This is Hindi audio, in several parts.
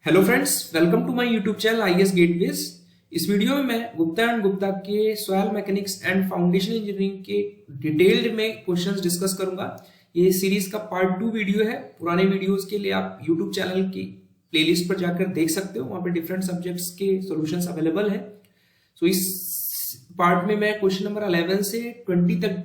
Hello friends, welcome to my YouTube channel IAS gateways. इस वीडियो में मैं गुप्ता एंड गुप्ता के soil mechanics and foundation engineering के डिटेल्ड में क्वेश्चंस डिस्कस करूंगा। ये सीरीज का पार्ट 2 वीडियो है। पुराने वीडियोस के लिए आप यूट्यूब चैनल की प्लेलिस्ट पर जाकर देख सकते हो, वहां पे डिफरेंट सब्जेक्ट्स के सॉल्यूशंस अवेलेबल है। सो इस पार्ट में मैं क्वेश्चन नंबर 11 से 20 तक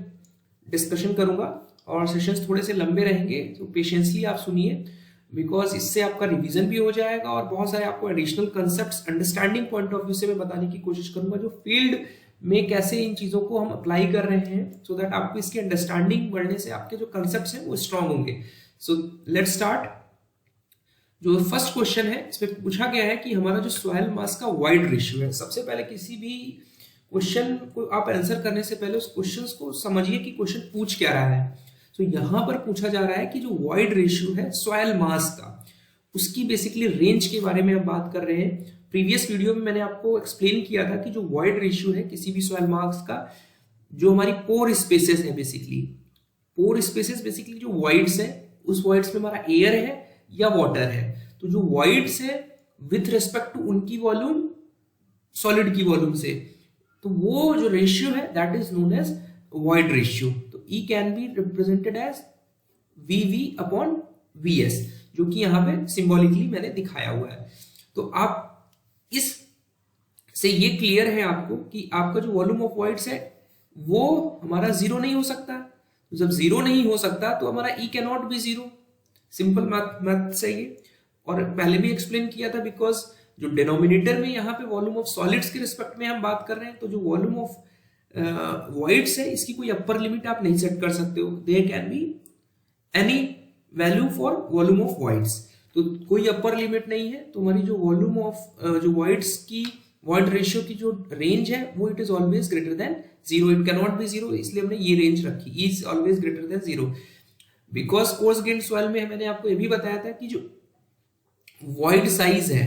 डिस्कशन करूंगा और सेशंस थोड़े से लंबे रहेंगे, तो पेशेंसली आप सुनिए, बिकॉज इससे आपका रिवीजन भी हो जाएगा और बहुत सारे आपको additional concepts understanding point of view से मैं बताने की कोशिश करूंगा, जो फील्ड में कैसे इन चीजों को हम अप्लाई कर रहे हैं, सो दैट आपको इसकी अंडरस्टैंडिंग बढ़ने से आपके जो कंसेप्ट्स हैं वो स्ट्रांग होंगे। So let's start. जो फर्स्ट क्वेश्चन है, इसमें पूछा गया है कि हमारा जो सॉइल मास का वाइड रेशियो है। सबसे पहले किसी भी क्वेश्चन को आप आंसर करने से पहले उस क्वेश्चन को समझिए कि क्वेश्चन पूछ क्या रहा है। तो यहां पर पूछा जा रहा है कि जो वाइड रेशियो है सॉइल मास का, उसकी बेसिकली रेंज के बारे में हम बात कर रहे हैं। प्रीवियस वीडियो में मैंने आपको एक्सप्लेन किया था कि जो वाइड रेशियो है किसी भी सॉइल मास का, जो हमारी पोर स्पेसेस है, बेसिकली पोर स्पेसेस बेसिकली जो वाइड्स है, उस वाइड्स में हमारा एयर है या वाटर है। तो जो वाइड्स है विथ रिस्पेक्ट टू उनकी वॉल्यूम सॉलिड की वॉल्यूम से, तो वो जो रेशियो है that is known as void ratio. तो E can be represented as VV upon VS, जो कि यहां पे सिंबॉलिकली मैंने दिखाया हुआ है। तो आप इस से ये क्लियर है आपको कि आपका जो वॉल्यूम ऑफ वाइड्स है वो हमारा जीरो नहीं हो सकता। तो जब जीरो नहीं हो सकता तो हमारा E can not be zero. Simple math से ये, और पहले भी एक्सप्लेन किया था, बिकॉज जो डिनोमिनेटर में यहाँ पे वॉल्यूम ऑफ सॉलिड्स के रिस्पेक्ट में हम बात कर रहे हैं, तो जो वॉल्यूम ऑफ वाइड्स है इसकी कोई अपर लिमिट आप नहीं सेट कर सकते हो। There can be any value for volume of voids, तो कोई अपर लिमिट नहीं है। तो हमारी जो वॉल्यूम ऑफ जो वाइड्स की वाइड रेशियो की जो रेंज है वो it is always greater than zero. It can not be zero, इसलिए हमने ये रेंज रखी, is always greater than zero. Because coarse grained soil में मैंने आपको ये भी बताया था कि जो वाइड साइज है,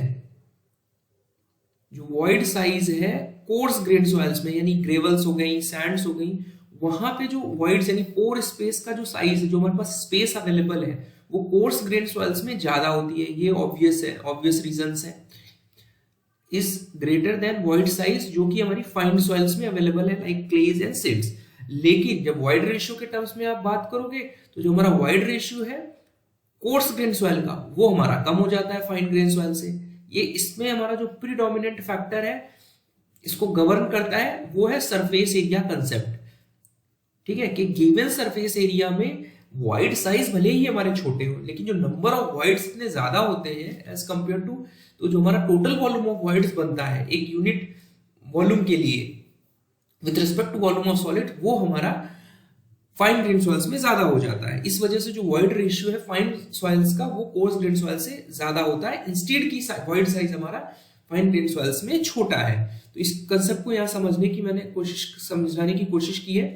जो वाइड साइज है कोर्स ग्रेन सॉइल्स में, यानी ग्रेवल्स हो गई, सैंड्स हो गई, वहां पे जो वाइड्स यानी पोर स्पेस का जो साइज है, जो हमारे पास स्पेस अवेलेबल है, वो कोर्स ग्रेन सॉइल्स में ज्यादा होती है। ये ऑब्वियस है, ऑब्वियस रीजंस है। Is greater than wide size जो कि हमारी फाइन सॉइल्स में अवेलेबल है, लाइक क्लेज एंड सिल्ट्स। लेकिन जब वाइड रेशियो के टर्म्स में आप बात करोगे तो जो हमारा वाइड रेशियो है कोर्स ग्रेन सॉइल का, वो हमारा कम हो जाता है फाइन ग्रेन सॉइल से। ये इसमें हमारा जो प्रीडोमिनेंट फैक्टर है, इसको गवर्न करता है, वो है सरफेस एरिया कंसेप्ट। ठीक है, कि गिवन सरफेस एरिया में वाइड साइज भले ही हमारे छोटे हो, लेकिन जो नंबर ऑफ वाइड्स इतने ज्यादा होते हैं एज कंपेयर टू, तो जो हमारा टोटल वॉल्यूम ऑफ वाइड्स बनता है एक यूनिट वॉल्यूम के लिए with respect to volume of solid, वो हमारा फाइन ग्रेन सॉइल्स में ज्यादा हो जाता है। इस वजह से जो वाइड रेशियो है फाइन सॉइल्स का, वो कोर्स ग्रेन सॉइल से ज्यादा होता है। इंस्टेड की वाइड साइज हमारा फाइन ग्रेन सॉइल्स में छोटा है। तो इस कंसेप्ट को यहाँ समझने की मैंने समझाने की कोशिश की है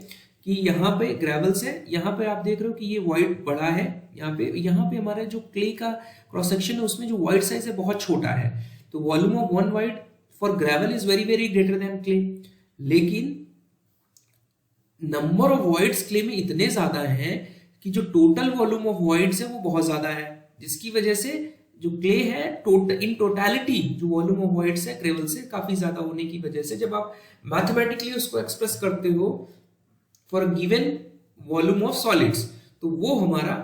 कि यहाँ पे ग्रेवल्स है, यहाँ पे आप देख रहे हो कि ये वाइड बड़ा है, यहाँ पे हमारे जो क्ले का क्रॉस सेक्शन है उसमें जो वाइड साइज है बहुत छोटा है। तो volume of one wide for gravel is very very greater than clay, लेकिन नंबर ऑफ वाइड्स क्ले में इतने ज्यादा हैं कि जो टोटल वॉल्यूम ऑफ वाइड्स है वो बहुत ज्यादा है, जिसकी वजह से जो क्ले है इन टोटलिटी जो वॉल्यूम ऑफ वाइड्स है ग्रेवल से काफी ज्यादा होने की वजह से, जब आप मैथमेटिकली उसको एक्सप्रेस करते हो for given volume of solids, तो वो हमारा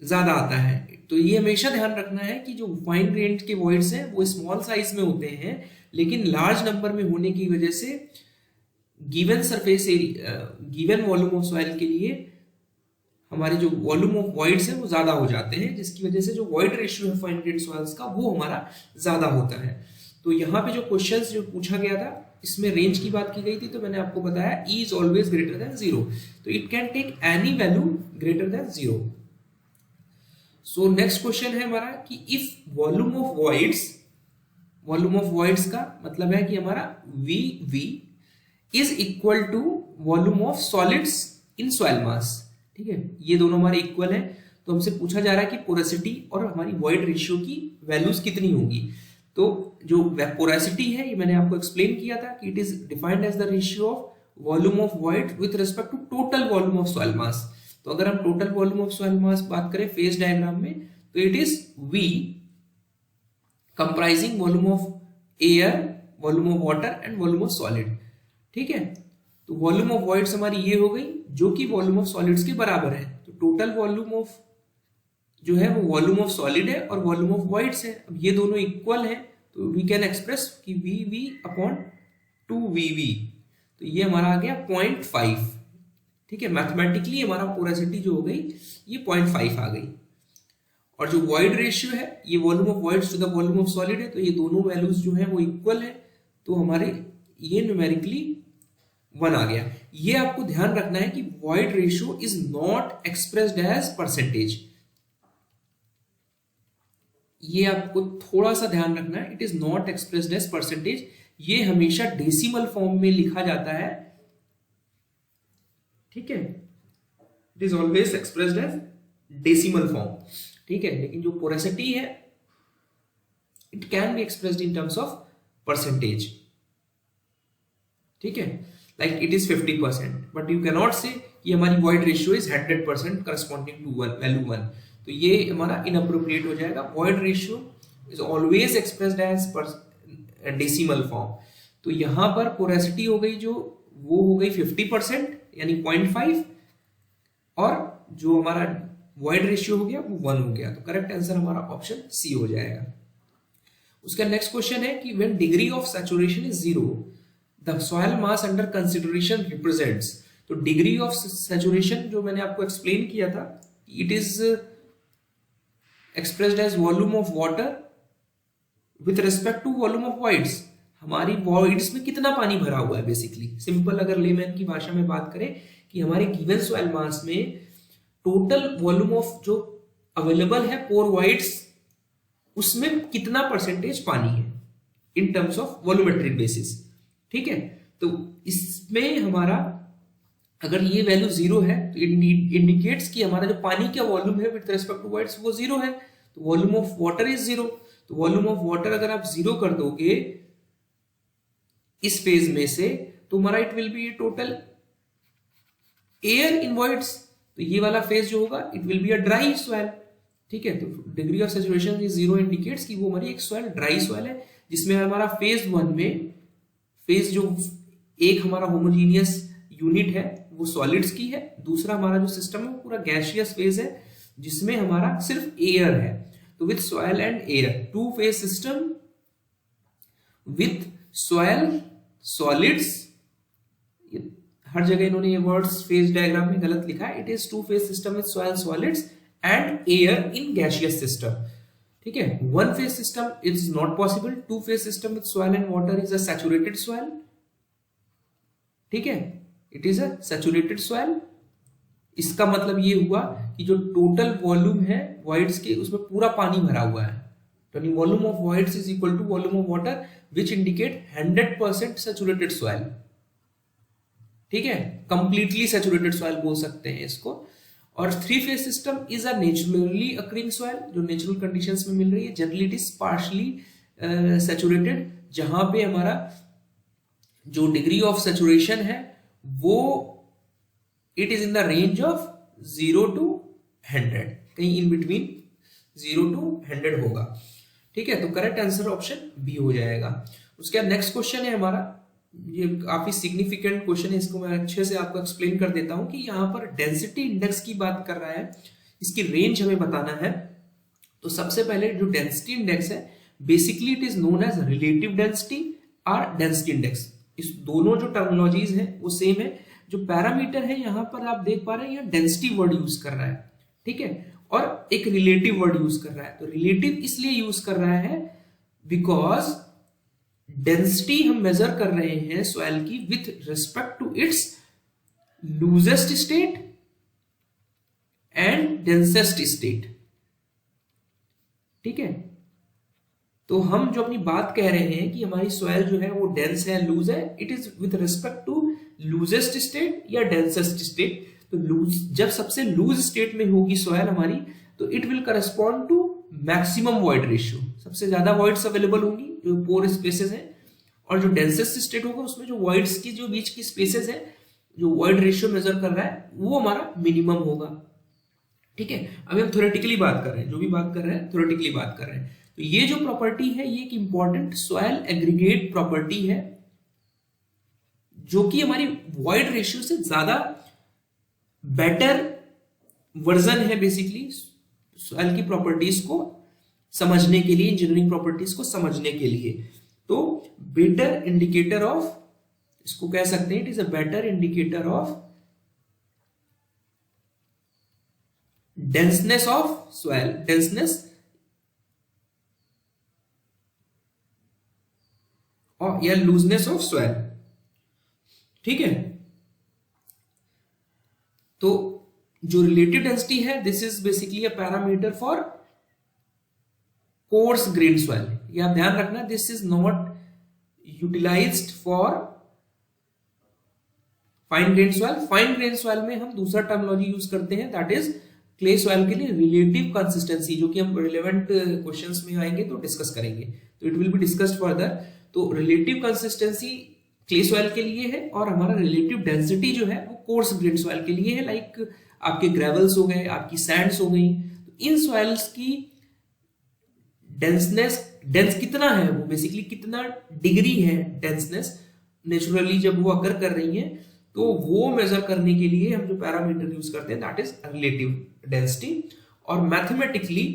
ज्यादा आता है। तो ये हमेशा ध्यान रखना है कि जो फाइन ग्रेन के वॉइड्स हैं वो स्मॉल साइज में होते हैं, लेकिन लार्ज नंबर में होने की वजह से given surface area, given volume of soil के लिए हमारे जो वॉल्यूम ऑफ वॉइड्स है वो ज्यादा हो जाते हैं, जिसकी वजह से जो वॉइड रेशियो है फाइन ग्रेन सॉइल्स का वो हमारा ज्यादा होता है। तो यहाँ पे जो क्वेश्चंस जो पूछा गया था, इसमें रेंज की बात की गई थी, तो मैंने आपको बताया E is always greater than zero, तो it can take any value greater than zero. So next question है हमारा कि इफ वॉल्यूम ऑफ वॉइड्स का मतलब है कि हमारा VV is equal to volume of solids in soil mass. ठीक है, ये दोनों हमारे इक्वल है, तो हमसे पूछा जा रहा है कि पोरेसिटी और हमारी वॉइड रेशियो की वैल्यूज कितनी होंगी। तो जो पोरेसिटी है ये मैंने आपको एक्सप्लेन किया था कि it is defined as the ratio of volume of void with respect to total volume of soil mass. तो अगर हम total volume of soil mass बात करें फेज डायग्राम में, तो it is V comprising volume of air, volume of water and volume of solid. ठीक है, तो वॉल्यूम ऑफ वॉइड्स हमारी ये हो गई जो कि वॉल्यूम ऑफ सॉलिड्स के बराबर है। तो टोटल वॉल्यूम ऑफ जो है वो वॉल्यूम ऑफ सॉलिड है और वॉल्यूम ऑफ वॉइड्स है। अब ये दोनों इक्वल है तो वी कैन एक्सप्रेस कि वी अपॉन 2VV, तो ये हमारा आ गया 0.5। ठीक है, मैथमेटिकली हमारा पोरेसिटी जो हो गई ये 0.5 आ गई। और जो वॉइड रेशियो है ये volume of voids to the volume of solid है, तो ये दोनों वैल्यूज जो है वो इक्वल है, तो हमारे ये न्यूमेरिकली 1 आ गया। ये आपको ध्यान रखना है कि void ratio is not expressed as percentage, ये आपको थोड़ा सा ध्यान रखना है। It is not expressed as percentage, ये हमेशा डेसिमल फॉर्म में लिखा जाता है। ठीक है, it is always expressed as decimal form. ठीक है, लेकिन जो पोरेसिटी है it can be expressed in terms of percentage. ठीक है, like it is 50%, but you can not say कि हमारी void ratio is 100% corresponding to value 1, तो ये हमारा इनअप्रोप्रिएट हो जाएगा। Void ratio is always expressed as decimal form. तो यहां पर पोरेसिटी हो गई जो वो हो गई 50% यानी 0.5, और जो हमारा वॉइड रेशियो हो गया वो 1 हो गया। तो करेक्ट आंसर हमारा ऑप्शन सी हो जाएगा। उसका नेक्स्ट क्वेश्चन है कि when degree of saturation is 0 the soil mass under consideration represents. तो डिग्री ऑफ सैचुरेशन जो मैंने आपको एक्सप्लेन किया था, it is expressed as volume of water with respect to volume of voids. हमारी वॉइड्स में कितना पानी भरा हुआ है, बेसिकली सिंपल अगर लेमैन की भाषा में बात करें कि हमारे गिवन सॉइल मास में टोटल वॉल्यूम ऑफ जो अवेलेबल है पोर वॉइड्स, उसमें कितना परसेंटेज पानी है इन टर्म्स ऑफ वॉल्यूमेट्रिक बेसिस। ठीक है, तो इसमें हमारा अगर ये वैल्यू 0 है तो इंडिकेट्स कि हमारा जो पानी का वॉल्यूम है विद रिस्पेक्ट टू वॉइड्स वो 0 है। तो वॉल्यूम ऑफ वाटर इज 0, तो वॉल्यूम ऑफ वाटर अगर आप 0 कर दोगे इस फेज में से, तो हमारा it will B total air in voids. तो ये वाला फेज जो होगा it will be a dry soil. ठीक है, तो degree of saturation is 0 indicates कि वो हमारी एक सॉइल ड्राई सॉइल है, जिसमें हमारा फेज 1 में फेज जो एक हमारा होमोजीनियस यूनिट है वो सॉलिड्स की है, दूसरा हमारा जो सिस्टम है वो पूरा गैसियस फेज है जिसमें हमारा सिर्फ एयर है। तो with soil and air, 2 phase system with soil solids, हर जगह इन्होंने ये वर्ड्स फेज डायग्राम में गलत लिखा है। It is 2 phase system with soil solids and air in gaseous system. ठीक है, 1 phase system is not possible. 2 phase system with soil and water is a saturated soil. ठीक है, it is a saturated soil. इसका मतलब ये हुआ कि जो टोटल वॉल्यूम है वॉइड्स के उसमें पूरा पानी भरा हुआ है। तो volume of voids is equal to volume of water which indicate 100% saturated soil. ठीक है, कंप्लीटली सैचुरेटेड सॉइल बोल सकते हैं इसको। और 3 phase system is a naturally occurring soil, जो नेचुरल कंडीशंस में मिल रही है। Generally it is partially saturated, जहां पे हमारा जो डिग्री ऑफ सैचुरेशन है वो it is in the range of 0 to 100, कहीं इन बिटवीन 0 to 100 होगा। ठीक है, तो करेक्ट आंसर ऑप्शन बी हो जाएगा। उसके बाद नेक्स्ट क्वेश्चन है हमारा, ये काफी सिग्निफिकेंट क्वेश्चन है, इसको मैं अच्छे से आपको एक्सप्लेन कर देता हूं कि यहाँ पर डेंसिटी इंडेक्स की बात कर रहा है, इसकी रेंज हमें बताना है। तो सबसे पहले जो डेंसिटी इंडेक्स है basically it is known as relative density और डेंसिटी इंडेक्स। इस दोनों जो टर्मिनोलॉजीज है वो सेम है। जो पैरामीटर है यहाँ पर आप देख पा रहे हैं, यहाँ डेंसिटी वर्ड यूज कर रहा है। ठीक है, और एक रिलेटिव वर्ड यूज कर रहा है। तो रिलेटिव इसलिए यूज कर रहा है बिकॉज डेंसिटी हम मेजर कर रहे हैं सॉइल की with respect to its loosest state and densest state. ठीक है, तो हम जो अपनी बात कह रहे हैं कि हमारी सॉइल जो है वो डेंस है, लूज है, it is with respect to loosest state या डेंसेस्ट स्टेट। तो लूज, जब सबसे लूज स्टेट में होगी सॉइल हमारी, तो it will correspond to maximum void ratio, सबसे ज्यादा वॉइड्स अवेलेबल होंगी जो पोर स्पेसेस हैं। और जो डेंसेस्ट स्टेट होगा उसमें जो वॉइड्स की जो बीच की स्पेसेस है, जो वॉइड रेशियो मेजर कर रहा है वो हमारा मिनिमम होगा। ठीक है, अभी हम थ्योरेटिकली बात कर रहे हैं, जो भी बात कर रहे हैं थ्योरेटिकली बात कर रहे हैं। तो ये जो प्रॉपर्टी है ये एक इंपॉर्टेंट सॉइल एग्रीगेट प्रॉपर्टी है जो कि हमारी वॉइड रेशियो से ज्यादा बेटर वर्जन है बेसिकली सॉइल की प्रॉपर्टीज को समझने के लिए, इंजीनियरिंग प्रॉपर्टीज को समझने के लिए। तो बेटर इंडिकेटर ऑफ, इसको कह सकते हैं it is a better indicator of denseness of soil, denseness और या लूजनेस ऑफ सॉइल। ठीक है, तो जो रिलेटिव डेंसिटी है this is basically a parameter for coarse grain soil. ये आप ध्यान रखना, this is not utilized for fine grain soil. Fine grain soil में हम दूसरा टर्मिनोलॉजी यूज करते हैं, दैट इज क्ले सॉइल के लिए रिलेटिव कंसिस्टेंसी, जो कि हम रिलेवेंट क्वेश्चंस में आएंगे तो डिस्कस करेंगे, तो it will be discussed further. तो रिलेटिव कंसिस्टेंसी क्ले सॉइल के लिए है और हमारा रिलेटिव डेंसिटी जो है वो कोर्स ग्रेन सॉइल के लिए है, लाइक आपके ग्रेवल्स हो गए, आपकी सैंड्स हो गई। तो इन सॉइल्स की डेंस कितना है, वो बेसिकली कितना डिग्री है डेंसनेस नेचुरली जब वो अकर कर रही है, तो वो मेजर करने के लिए हम जो पैरामीटर यूज करते हैं दैट इज रिलेटिव डेंसिटी। और मैथमेटिकली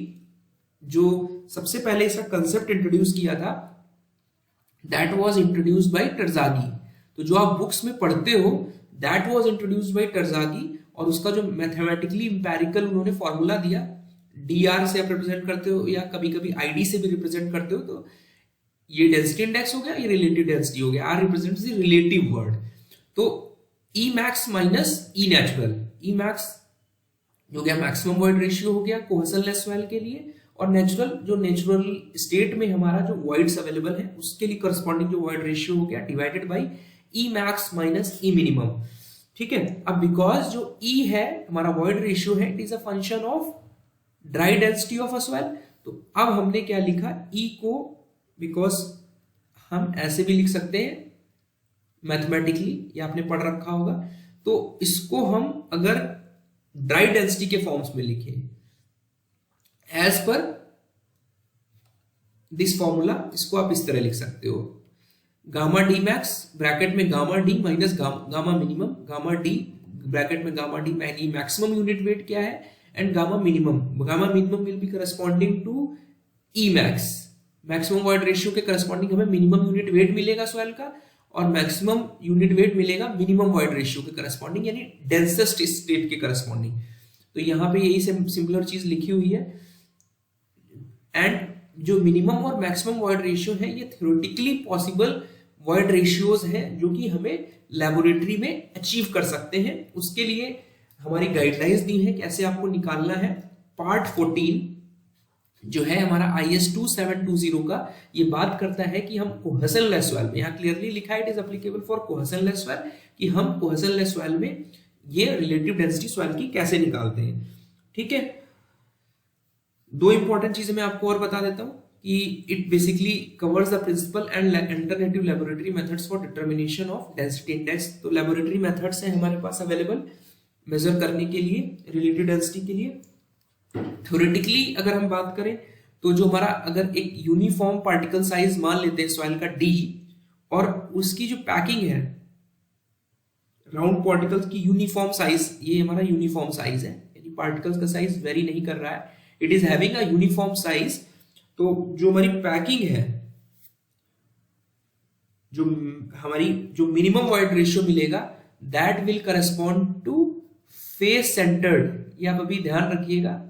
जो सबसे पहले इसका कंसेप्ट इंट्रोड्यूस किया था दैट वाज इंट्रोड्यूस्ड बाय टर्जागी। तो जो आप बुक्स में पढ़ते हो दैट वाज इंट्रोड्यूस्ड बाय टर्जागी, और उसका जो मैथमेटिकली इंपेरिकल उन्होंने फॉर्मूला दिया, dr से आप रिप्रेजेंट करते हो या कभी कभी id से भी रिप्रेजेंट करते हो, तो ये डेंसिटी इंडेक्स हो गया, ये रिलेटिव डेंसिटी हो गया, r represents the relative word. तो E max minus E natural, E max जो गया मैक्सिमम वॉइड रेशियो हो गया कोहेशनलेस सॉइल के लिए, और नेचुरल जो नेचुरल स्टेट में हमारा जो वॉइड्स अवेलेबल है उसके लिए करस्पॉन्डिंग जो वॉइड रेशियो हो गया divided by E max minus E minimum। ठीक है, अब बिकॉज जो E है हमारा वॉइड रेशियो है, it is a function of dry density of a soil. तो अब हमने क्या लिखा, E को, बिकॉज हम ऐसे भी लिख सकते हैं मैथमेटिकली, ये आपने पढ़ रखा होगा, तो इसको हम अगर ड्राई डेंसिटी के फॉर्म्स में लिखें एज पर दिस फॉर्मूला, इसको आप इस तरह लिख सकते हो, गामा डी मैक्स ब्रैकेट में gamma D minus gamma minimum, gamma D bracket में gamma D maximum unit weight क्या है, and gamma minimum will be corresponding to E max, maximum void ratio के करस्पॉन्डिंग हमें मिनिमम यूनिट वेट मिलेगा सॉइल का, और मैक्सिमम यूनिट वेट मिलेगा मिनिमम वॉइड रेशियो के करस्पॉन्डिंग, यानी डेंसेस्ट स्टेट के करस्पॉन्डिंग। तो यहाँ पे यही सिमिलर चीज लिखी हुई है। एंड जो मिनिमम और मैक्सिमम वॉइड रेशियो है ये थ्योरेटिकली पॉसिबल वॉइड रेशियोज हैं जो कि हमें लेबोरेटरी में अचीव कर सकते हैं। उसके लिए हमारी गाइडलाइंस दी है कैसे आपको निकालना है। पार्ट 14 जो है हमारा IS 2720 का, ये बात करता है कि हम कोहेशनलेस सॉइल में, यहाँ क्लियरली लिखा है it is applicable for cohesionless soil, कि हम कोहेशनलेस सॉइल में ये रिलेटिव डेंसिटी सॉइल की कैसे निकालते हैं। ठीक है, दो इंपॉर्टेंट चीजें मैं आपको और बता देता हूं कि it basically covers the principal and alternative laboratory methods for determination of density index. तो लेबोरेटरी मेथड्स हैं हमारे पास अवेलेबल मेजर करने के लिए रिलेटिव डेंसिटी के लिए। थ्योरेटिकली अगर हम बात करें तो जो हमारा अगर एक यूनिफॉर्म पार्टिकल साइज मान लेते हैं सॉइल का D, और उसकी जो पैकिंग है राउंड पार्टिकल्स की यूनिफॉर्म साइज, ये हमारा यूनिफॉर्म साइज है, यानी पार्टिकल्स का साइज वेरी नहीं कर रहा है, it is having a uniform size. तो जो हमारी पैकिंग है, जो हमारी जो मिनिमम वॉइड रेशियो मिलेगा that will correspond to face centred, ये आप अभी ध्यान रखिएगा,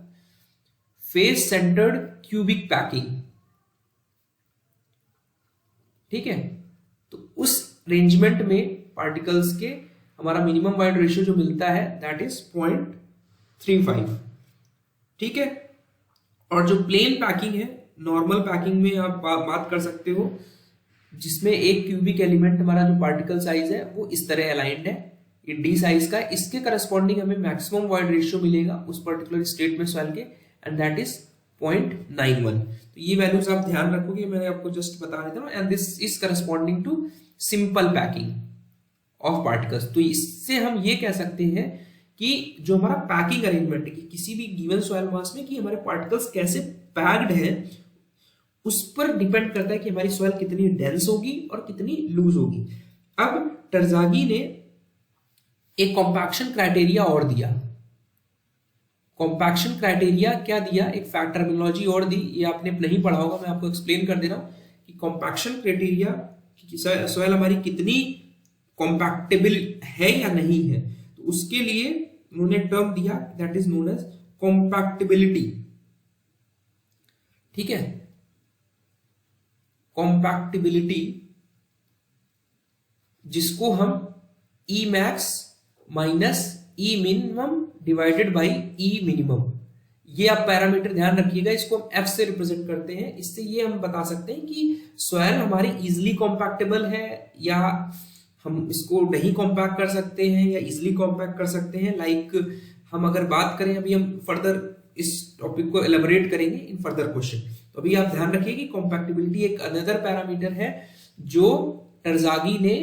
फेस सेंटर्ड क्यूबिक पैकिंग। ठीक है, तो उस अरेंजमेंट में पार्टिकल्स के हमारा मिनिमम वॉइड रेशियो जो मिलता है दैट इज 0.35। ठीक है, और जो प्लेन पैकिंग है, नॉर्मल पैकिंग में आप बात कर सकते हो जिसमें एक क्यूबिक एलिमेंट हमारा जो पार्टिकल साइज है वो इस तरह अलाइंड है, ये D साइज का, इसके करस्पॉन्डिंग हमें मैक्सिमम वॉइड रेशियो मिलेगा उस पर्टिकुलर स्टेट में सॉइल के, एंड दैट इज 0.91। तो ये वैल्यूज आप ध्यान रखोगे, मैंने आपको जस्ट बता देता हूं, and this is corresponding to simple packing of particles. तो इससे हम ये कह सकते हैं कि जो हमारा पैकिंग अरेंजमेंट है कि किसी भी गिवन सॉइल मास में कि हमारे पार्टिकल्स कैसे पैक्ड हैं, उस पर डिपेंड करता है कि हमारी सॉइल कितनी डेंस होगी और कितनी लूज होगी। अब टरज़ागी ने एक कॉम्पैक्शन क्राइटेरिया और दिया। कॉम्पैक्शन क्राइटेरिया क्या दिया, एक फैक्ट टर्मिनोलॉजी और दी, ये आपने नहीं पढ़ा होगा, मैं आपको एक्सप्लेन कर दे रहा हूं कि कॉम्पैक्शन क्राइटेरिया कि सॉइल हमारी कितनी कॉम्पैक्टेबल है या नहीं है। तो उसके लिए उन्होंने टर्म दिया that is known as compactability. ठीक है, कॉम्पैक्टेबिलिटी जिसको हम E max minus E minimum divided by E minimum, ये आप पैरामीटर ध्यान रखिएगा, इसको हम एफ से रिप्रेजेंट करते हैं। इससे ये हम बता सकते हैं कि सॉइल हमारी इजिली कॉम्पैक्टेबल है या हम इसको नहीं कॉम्पैक्ट कर सकते हैं या इजिली कॉम्पैक्ट कर सकते हैं। लाइक हम अगर बात करें, अभी हम फर्दर इस टॉपिक को एलेबोरेट करेंगे इन फर्दर क्वेश्चन। तो अभी आप ध्यान रखिए कि कॉम्पैक्टेबिलिटी एक अनदर पैरामीटर है जो टरज़ागी ने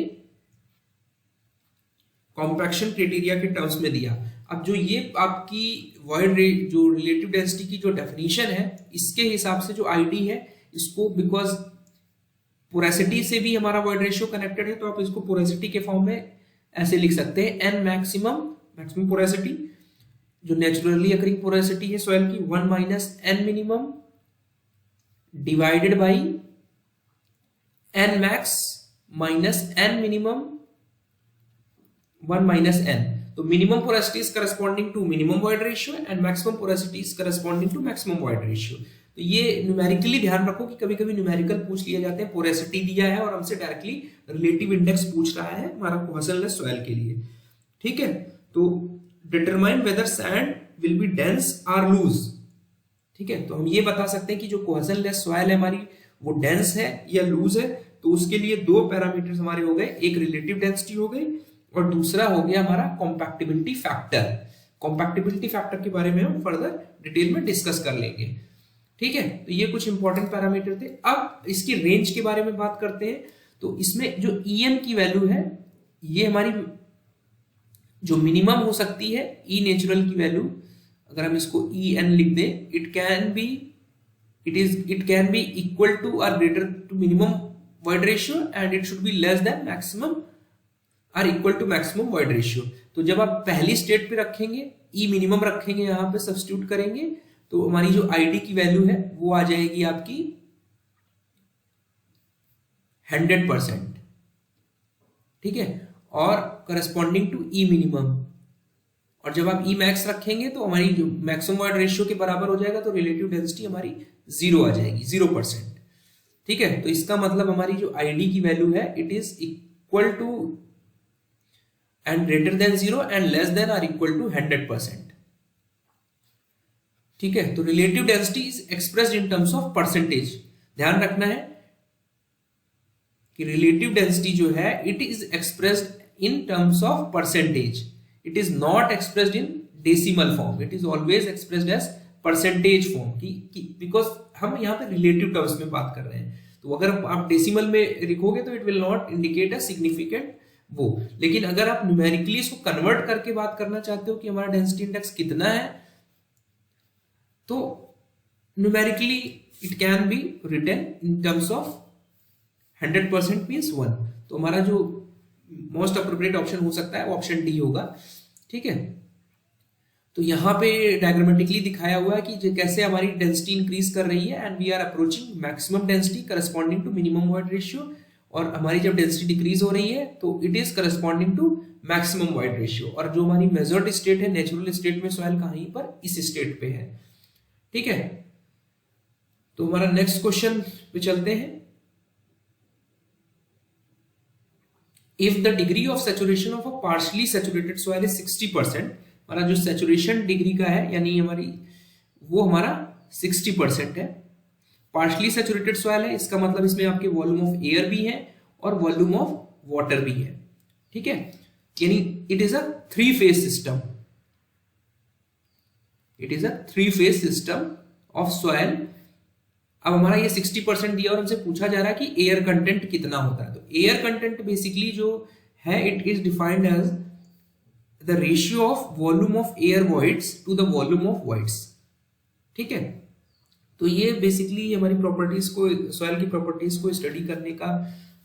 कॉम्पैक्शन क्राइटेरिया के टर्म्स में दिया। अब जो ये आपकी वॉइड जो रिलेटिव डेंसिटी की जो डेफिनेशन है, इसके हिसाब से जो आईडी है, इसको बिकॉज पोरेसिटी से भी हमारा वॉइड रेशियो कनेक्टेड है, तो आप इसको पोरेसिटी के फॉर्म में ऐसे लिख सकते हैं, एन मैक्सिमम पोरेसिटी जो नेचुरली अकरिंग पोरेसिटी है सॉइल की, 1 minus n minimum divided by n max minus n minimum 1 minus n. तो minimum porosity is corresponding to minimum void ratio and maximum porosity is corresponding to maximum void ratio. तो ये न्यूमेरिकली ध्यान रखो कि कभी कभी न्यूमेरिकल पूछ लिए जाते हैं, पोरेसिटी दिया है और हमसे डायरेक्टली रिलेटिव इंडेक्स पूछ रहा है हमारा कोहेजनलेस सॉइल के लिए। ठीक है, तो determine whether sand will be dense or loose. ठीक है, तो हम ये बता सकते हैं कि जो कोहेजनलेस सॉइल है हमारी वो डेंस है या लूज है। तो उसके लिए दो पैरामीटर्स हमारे हो गए, एक रिलेटिव डेंसिटी हो गई और दूसरा हो गया हमारा कॉम्पैक्टिबिलिटी फैक्टर। कॉम्पैक्टिबिलिटी फैक्टर के बारे में हम फर्दर डिटेल में डिस्कस कर लेंगे। ठीक है, तो ये कुछ इंपॉर्टेंट पैरामीटर थे। अब इसकी रेंज के बारे में बात करते हैं। तो इसमें जो EN की वैल्यू है, ये हमारी जो मिनिमम हो सकती है, ई नेचुरल की वैल्यू अगर हम इसको EN लिख दें, it can be equal to और greater to minimum void ratio and it should be less than maximum or equal to maximum void ratio. तो जब आप पहली स्टेट पे रखेंगे, ई मिनिमम रखेंगे, यहां पे सब्स्टिट्यूट करेंगे, तो हमारी जो आईडी की वैल्यू है वो आ जाएगी आपकी 100%। ठीक है, और करस्पॉन्डिंग टू ई मिनिमम। और जब आप ई मैक्स रखेंगे तो हमारी जो मैक्सिमम वॉइड रेशियो के बराबर हो जाएगा, तो रिलेटिव डेंसिटी हमारी 0 आ जाएगी, 0%। ठीक है, तो इसका मतलब हमारी जो आईडी की वैल्यू है, it is equal to and greater than 0 and less than or equal to 100%। ठीक है, तो relative density is expressed in terms of percentage. ध्यान रखना है कि रिलेटिव डेंसिटी जो है it is expressed in terms of percentage, it is not expressed in decimal form, it is always expressed as percentage form की बिकॉज हम यहाँ पे रिलेटिव टर्म्स में बात कर रहे हैं। तो अगर आप डेसिमल में लिखोगे तो it will not indicate a significant वो, लेकिन अगर आप न्यूमेरिकली इसको कन्वर्ट करके बात करना चाहते हो कि हमारा डेंसिटी इंडेक्स कितना है, तो numerically it can be written in terms of 100% means 1। तो हमारा जो मोस्ट अप्रोप्रिएट ऑप्शन हो सकता है वो ऑप्शन डी होगा। ठीक है, तो यहाँ पे डायग्रामेटिकली दिखाया हुआ है कि कैसे हमारी डेंसिटी इंक्रीज कर रही है and we are approaching maximum density corresponding to minimum void ratio, और हमारी जब डेंसिटी डिक्रीज हो रही है तो it is corresponding to maximum void ratio. और जो हमारी मेजर्ड स्टेट है, नेचुरल स्टेट में सॉइल कहीं पर इस स्टेट पे है। ठीक है, तो हमारा नेक्स्ट क्वेश्चन पे चलते हैं। If the degree of saturation of a partially saturated soil is 60%, हमारा जो सैचुरेशन डिग्री का है यानी हमारी वो हमारा 60% है। पार्शियली सैचुरेटेड सॉइल है, इसका मतलब इसमें आपके वॉल्यूम ऑफ एयर भी है और वॉल्यूम ऑफ वाटर भी है। ठीक है, यानी it is a 3 phase system, it is a 3 phase system of soil. अब हमारा ये 60% दिया और हमसे पूछा जा रहा है कि एयर कंटेंट कितना होता है। तो एयर कंटेंट बेसिकली जो है it is defined as the ratio of volume of air voids to the volume of voids. ठीक है, तो ये बेसिकली हमारी प्रॉपर्टीज को, सॉइल की प्रॉपर्टीज को स्टडी करने का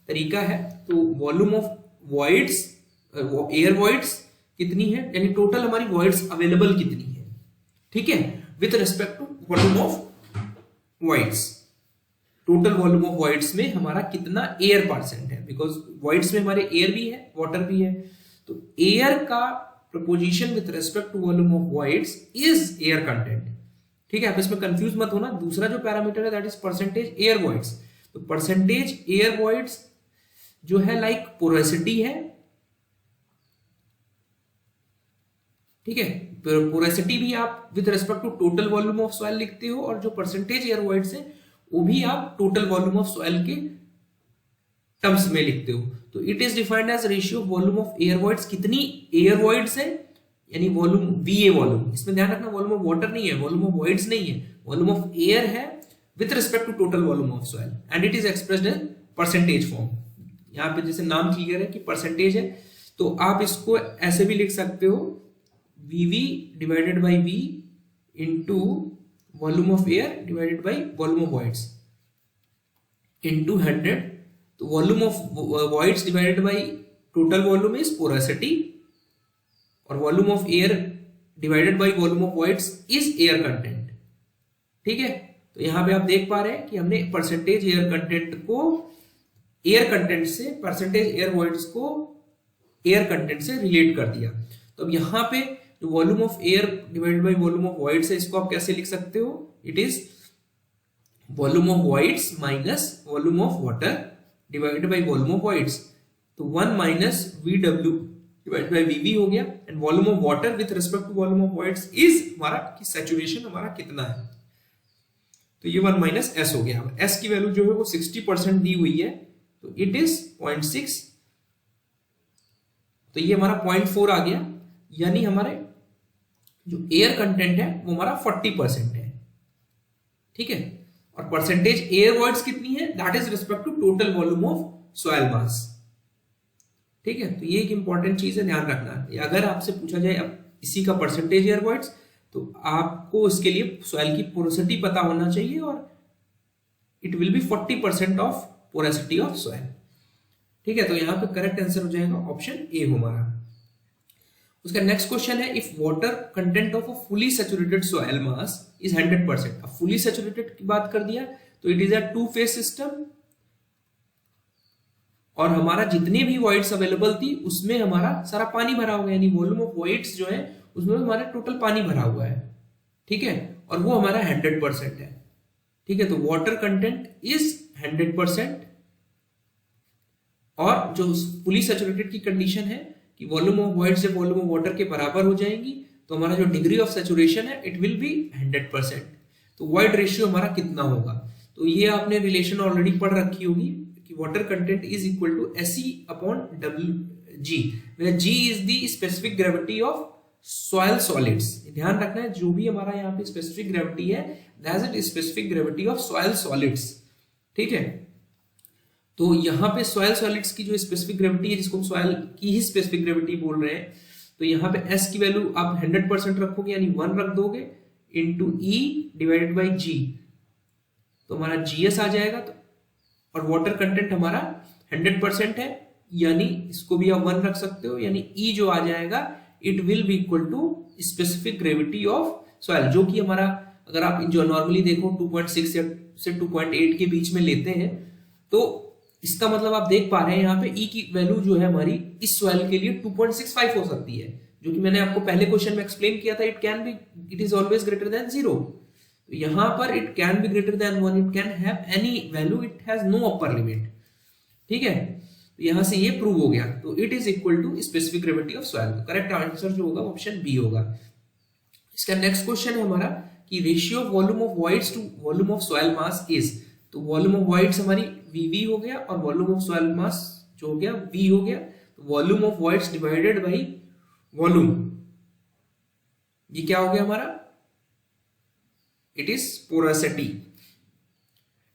तरीका है। तो volume of voids, air voids कितनी है, यानी टोटल हमारी वॉइड्स अवेलेबल कितनी है, ठीक है, with respect to volume of voids. Total volume of voids में हमारा कितना एयर परसेंट है, बिकॉज वॉइड्स में हमारे एयर भी है, वाटर भी है। तो एयर का proposition with respect to volume of voids is air content, ठीक है। आप इसमें कंफ्यूज मत होना। दूसरा जो पैरामीटर है that is percentage air voids. तो परसेंटेज एयर वॉइड्स जो है लाइक पोरेसिटी है, ठीक है। पोरेसिटी भी आप with respect to total volume of soil लिखते हो, और जो परसेंटेज एयर वॉइड्स है वो भी आप टोटल वॉल्यूम ऑफ सॉइल के टर्म्स में लिखते हो। तो it is defined as ratio of volume of air voids. कितनी एयर वॉइड्स है, यानी वॉल्यूम वीए वॉल्यूम, इसमें ध्यान रखना वॉल्यूम ऑफ वाटर नहीं है, वॉल्यूम ऑफ वॉइड्स नहीं है, वॉल्यूम ऑफ एयर है with respect to total volume of soil, and it is expressed in percentage form. यहाँ पे जैसे नाम क्लियर है कि परसेंटेज है, तो आप इसको ऐसे भी लिख सकते हो, VV divided by V into volume of air divided by volume of voids into 100। तो volume of voids divided by total volume is porosity, और volume of air divided by volume of voids is air content, ठीक है। तो यहां पे आप देख पा रहे हैं कि हमने परसेंटेज एयर कंटेंट को एयर कंटेंट से, परसेंटेज एयर वॉइड्स को एयर कंटेंट से रिलेट कर दिया। तो अब यहां पे जो volume of air divided by volume of voids है, इसको आप कैसे लिख सकते हो, it is volume of voids minus volume of water divided by volume of voids. तो 1 minus VW divided by VV हो गया, and volume of water with respect to volume of voids is हमारा कि सैचुरेशन हमारा कितना है। तो ये 1 माइनस S हो गया। S की वैल्यू जो है वो 60% दी हुई है, तो इट इज 0.6। तो ये हमारा 0.4 आ गया, यानी हमारे जो एयर कंटेंट है वो हमारा 40% है, ठीक है। और परसेंटेज एयर वॉइड्स कितनी है, that is respect to total volume of soil mass, ठीक है। तो ये एक इंपॉर्टेंट चीज है, ध्यान रखना। अगर आपसे पूछा जाए अब इसी का परसेंटेज एयर वॉइड्स, तो आपको इसके लिए सॉइल की पोरोसिटी पता होना चाहिए, और it will B 40% of porosity of soil, ठीक है। तो यहां पे करेक्ट आंसर हो जाएगा ऑप्शन ए हमारा। उसका नेक्स्ट क्वेश्चन है, if water content of a fully saturated soil mass is 100%। अब फुली सैचुरेटेड की बात कर दिया तो it is a 2 phase system, और हमारा जितने भी वॉइड्स अवेलेबल थी उसमें हमारा सारा पानी भरा हुआ है, यानी वॉल्यूम ऑफ वॉइड्स जो है उसमें हमारा टोटल पानी भरा हुआ है, ठीक है, और वो हमारा 100% है, ठीक है। तो वाटर कंटेंट इज 100%, और जो फुली सैचुरेटेड की कंडीशन है कि वॉल्यूम ऑफ वॉइड्स जब वॉल्यूम ऑफ वाटर के बराबर हो जाएंगी तो हमारा जो डिग्री ऑफ सैचुरेशन है इट विल बी 100%। तो वॉइड रेशियो हमारा कितना होगा, तो ये आपने रिलेशन ऑलरेडी पढ़ रखी होगी कि water content is equal to SE/WG, where G is the specific gravity of soil solids. ध्यान रखना है, जो भी हमारा यहाँ पे स्पेसिफिक ग्रेविटी है that is specific gravity of soil solids, ठीक है। तो यहाँ पे सॉइल सॉलिड्स की जो स्पेसिफिक ग्रेविटी है, जिसको हम सॉइल की ही स्पेसिफिक ग्रेविटी बोल रहे हैं, तो यहाँ पे S की वैल्यू आप 100% रखोगे, यानी 1 रख दोगे into E divided by G, तो हमारा GS आ जाएगा। तो और वाटर कंटेंट हमारा 100% है, यानी इसको भी आप 1 रख सकते हो, यानी E जो आ जाएगा it will be equal to specific gravity of soil, जो कि हमारा अगर आप जो नॉर्मली देखो 2.6 से 2.8 के बीच में लेते हैं, तो इसका मतलब आप देख पा रहे हैं यहाँ पे E की वैल्यू जो है हमारी इस सॉइल के लिए 2.65 हो सकती है, जो कि मैंने आपको पहले क्वेश्चन में एक्सप्लेन किया था, it is always greater than 0। तो यहाँ पर it can be greater than 1, it can have any value, it has no upper limit, ठीक है। तो यहाँ से ये प्रूव हो गया, तो it is equal to specific gravity of soil. Correct answer जो होगा ऑप्शन बी होगा। इसका नेक्स्ट क्वेश्चन है हमारा कि ratio of volume of voids to volume of soil mass is. तो वॉल्यूम ऑफ वॉइड्स हमारी VV हो गया, और वॉल्यूम ऑफ सॉइल मास जो हो गया V हो गया। तो volume of voids divided by volume, ये क्या हो गया हमारा, इट इज पोरोसिटी,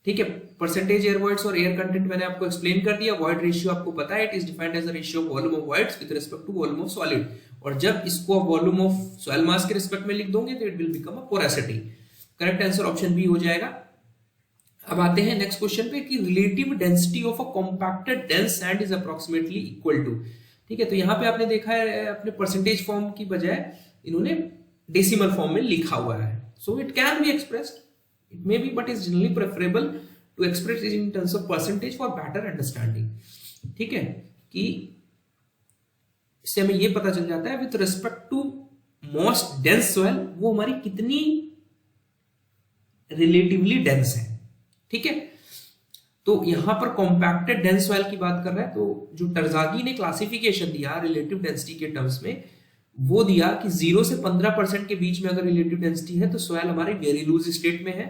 ठीक है। परसेंटेज एयर वॉइड्स और एयर कंटेंट मैंने आपको एक्सप्लेन कर दिया। वॉइड रेशियो आपको पता है, it is defined as the ratio of volume of voids with respect to volume of solid, और जब इसको आप वॉल्यूम ऑफ सॉइल मास के रिस्पेक्ट में लिख दोगे तो it will become a porosity. Correct answer option B हो जाएगा। अब आते हैं नेक्स्ट क्वेश्चन पे कि relative density of a compacted dense sand is approximately equal to. ठीक है, तो यहाँ पे आपने देखा है अपने परसेंटेज फॉर्म की बजाय इन्होंने डेसिमल फॉर्म में लिखा हुआ है। So it can be expressed, it may be, but is generally preferable to express it in terms of percentage for better understanding. ठीक है, कि इससे हमें ये पता चल जाता है with respect to most dense soil वो हमारी कितनी रिलेटिवली डेंस है। ठीक है, तो यहां पर कॉम्पैक्टेड डेंस सॉइल की बात कर रहा है, तो जो टरजागी ने क्लासिफिकेशन दिया रिलेटिव डेंसिटी के टर्म्स में, वो दिया कि 0 से 15% के बीच में अगर रिलेटिव डेंसिटी है तो सॉइल हमारी वेरी लूज स्टेट में है,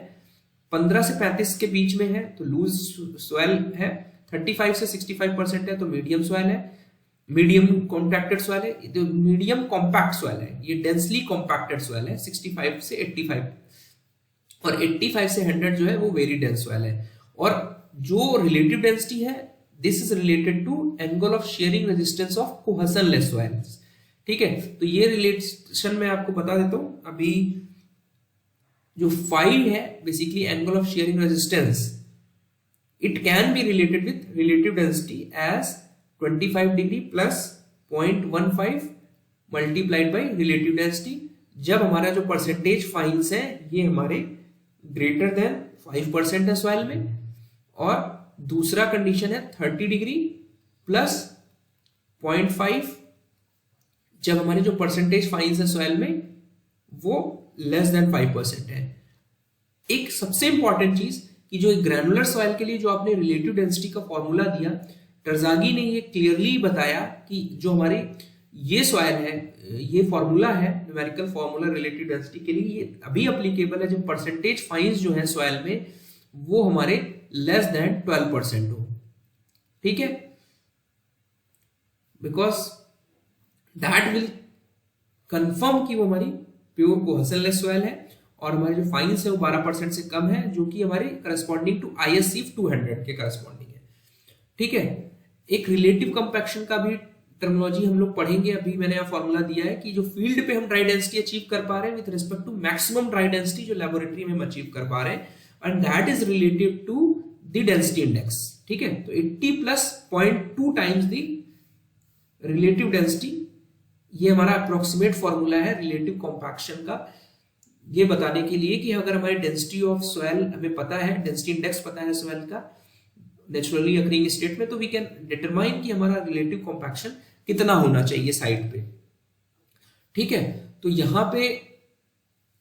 15 से 35 के बीच में है तो लूज सॉइल है, 35 से 65% है तो मीडियम सॉइल है, मीडियम कॉम्पैक्टेड सॉइल है, तो मीडियम कॉम्पैक्ट सॉइल है, ये डेंसली कॉम्पैक्टेड सॉइल है 65 से 85, और 85 से 100 जो है वो वेरी डेंस सॉइल है। और जो रिलेटिव डेंसिटी है this is related to angle of shearing resistance of cohesionless soils. ठीक है, तो ये रिलेशन मैं आपको बता देता हूं। अभी जो फाई है basically angle of shearing resistance, it can be related with relative density as 25 degree plus 0.15 multiplied by relative density, जब हमारा जो परसेंटेज फाइन्स है ये हमारे ग्रेटर देन 5% है सॉइल में, और दूसरा कंडीशन है 30 डिग्री प्लस 0.5 जब हमारे जो परसेंटेज फाइन्स है सॉइल में वो लेस देन 5% है। एक सबसे इंपॉर्टेंट चीज कि जो ग्रैनुलर सॉइल के लिए जो आपने रिलेटिव डेंसिटी का फॉर्मूला दिया, टरजागी ने ये क्लियरली बताया कि जो हमारी ये सॉइल है, ये फॉर्मूला है न्यूमेरिकल फॉर्मूला रिलेटिव डेंसिटी के लिए, ये अभी अप्लीकेबल है जब परसेंटेज फाइन्स जो है सॉइल में वो हमारे लेस देन 12% हो। ठीक है, बिकॉज दैट विल कंफर्म कि वो हमारी प्योर कोहेजनलेस सॉइल है और हमारे जो फाइन्स है वो 12% से कम है, जो कि हमारे करस्पॉन्डिंग टू ISC 200 के करस्पॉन्डिंग है। ठीक है, एक रिलेटिव कंपैक्शन का भी टर्मिनोलॉजी हम लोग पढ़ेंगे। अभी मैंने यहाँ फॉर्मूला दिया है कि जो फील्ड पे हम ड्राई डेंसिटी अचीव कर पा रहे हैं with respect to maximum dry density जो लेबोरेटरी में हम अचीव कर पा रहे हैं, and that is relative to the density index. ठीक है, तो 80 plus 0.2 times the relative density, ये हमारा अप्रोक्सीमेट फॉर्मूला है रिलेटिव कॉम्पैक्शन का, ये बताने के लिए कि अगर हमारी डेंसिटी ऑफ सॉइल हमें पता है, डेंसिटी इंडेक्स पता है सॉइल का नेचुरली अकरिंग स्टेट में, तो वी कैन डिटरमाइन कि हमारा रिलेटिव कॉम्पैक्शन कितना होना चाहिए साइड पे। ठीक है, तो यहां पे